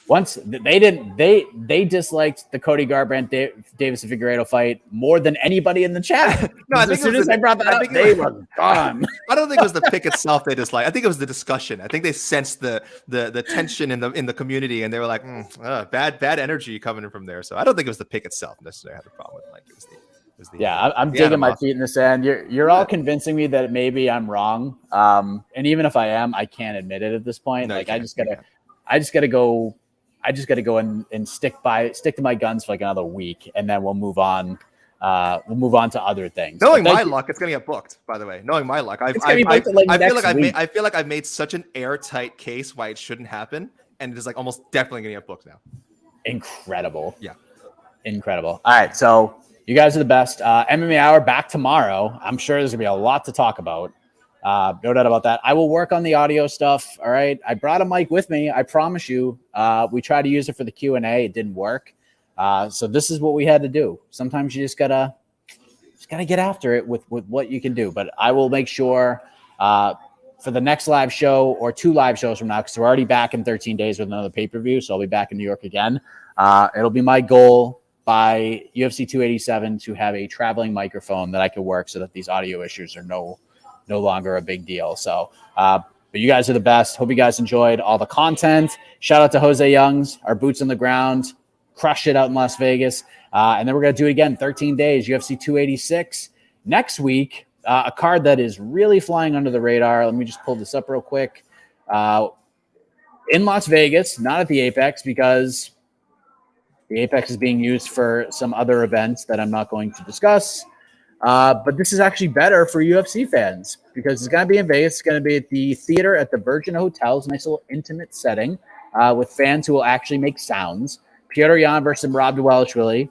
Once they disliked the Cody Garbrandt Davis and Figueiredo fight more than anybody in the chat. No, I think as soon as I brought that up, they were gone. I don't think it was the pick itself they disliked. I think it was the discussion. I think they sensed the tension in the community, and they were like, bad energy coming in from there. So I don't think it was the pick itself necessarily had the problem with. Like it was the I'm digging my feet in the sand. You're all convincing me that maybe I'm wrong. And even if I am, I can't admit it at this point. No, I just gotta go and stick to my guns for like another week, and then we'll move on. We'll move on to other things. Knowing my luck, it's gonna get booked. By the way, knowing my luck, I feel like I've made such an airtight case why it shouldn't happen, and it is like almost definitely gonna get booked now. Incredible. Yeah, incredible. All right, so you guys are the best. MMA Hour back tomorrow. I'm sure there's gonna be a lot to talk about. No doubt about that. I will work on the audio stuff. All right. I brought a mic with me. I promise you. We tried to use it for the Q&A. It didn't work. So this is what we had to do. Sometimes you just gotta get after it with what you can do. But I will make sure for the next live show or 2 live shows from now, because we're already back in 13 days with another pay-per-view. So I'll be back in New York again. It'll be my goal by UFC 287 to have a traveling microphone that I could work so that these audio issues are no longer a big deal. So, but you guys are the best. Hope you guys enjoyed all the content. Shout out to Jose Youngs, our boots on the ground, crushed it out in Las Vegas. And then we're going to do it again, 13 days, UFC 286. Next week, a card that is really flying under the radar. Let me just pull this up real quick. In Las Vegas, not at the Apex, because the Apex is being used for some other events that I'm not going to discuss. But this is actually better for UFC fans because it's going to be in Vegas. It's going to be at the theater at the Virgin Hotel. It's a nice little intimate setting with fans who will actually make sounds. Petr Yan versus Rob Dvalishvili.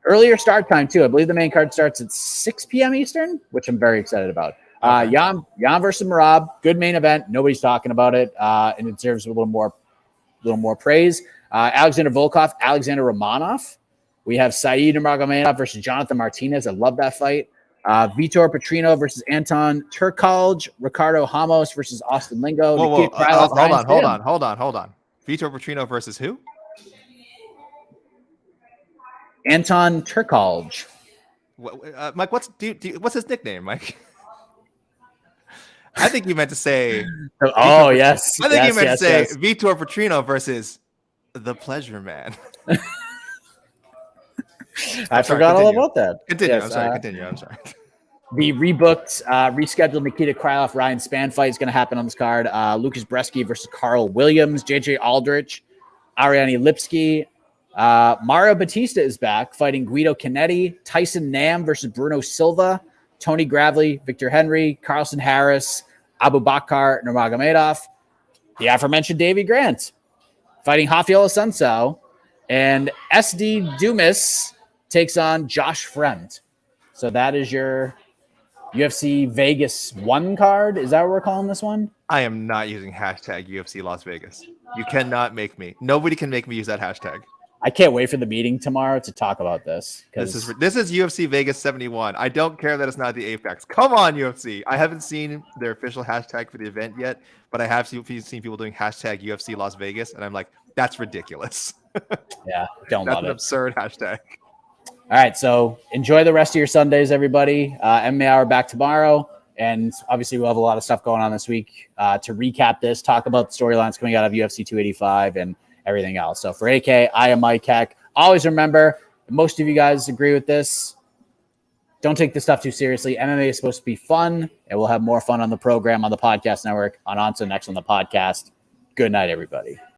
Earlier start time, too. I believe the main card starts at 6 p.m. Eastern, which I'm very excited about. Yan versus Rob, good main event. Nobody's talking about it, and it deserves a little more praise. Alexander Volkov, Alexander Romanov. We have Said Nurmagomedov versus Jonathan Martinez. I love that fight. Vitor Petrino versus Anton Turkalj. Ricardo Ramos versus Austin Lingo. Whoa. Hold on. Vitor Petrino versus who? Anton Turkalj. Mike, what's his nickname, Mike? I think you meant to say. Yes. I think you meant to say Vitor Petrino versus the Pleasure Man. I forgot all about that. Continue. Yes, I'm sorry. The rebooked, rescheduled Nikita Krylov Ryan Spann fight is going to happen on this card. Lucas Bresky versus Carl Williams, JJ Aldrich, Ariane Lipsky. Mario Batista is back fighting Guido Canetti. Tyson Nam versus Bruno Silva. Tony Gravely, Victor Henry, Carlson Harris, Abubakar Nurmagomedov. The aforementioned Davey Grant fighting Rafael Assunção. And SD Dumas takes on Josh Fremd. So that is your UFC Vegas 1 card. Is that what we're calling this one? I am not using hashtag UFC Las Vegas. You cannot make me. Nobody can make me use that hashtag. I can't wait for the meeting tomorrow to talk about this. This is UFC Vegas 71. I don't care that it's not the Apex. Come on, UFC. I haven't seen their official hashtag for the event yet, but I have seen people doing hashtag UFC Las Vegas, and I'm like, that's ridiculous. Yeah, don't That's love an it. Absurd hashtag. All right, so enjoy the rest of your Sundays, everybody. MMA Hour back tomorrow, and obviously we'll have a lot of stuff going on this week to recap this, talk about the storylines coming out of UFC 285 and everything else. So for AK, I am Mike Heck. Always remember, most of you guys agree with this. Don't take this stuff too seriously. MMA is supposed to be fun, and we'll have more fun on the program, on the podcast network, on to the next on the podcast. Good night, everybody.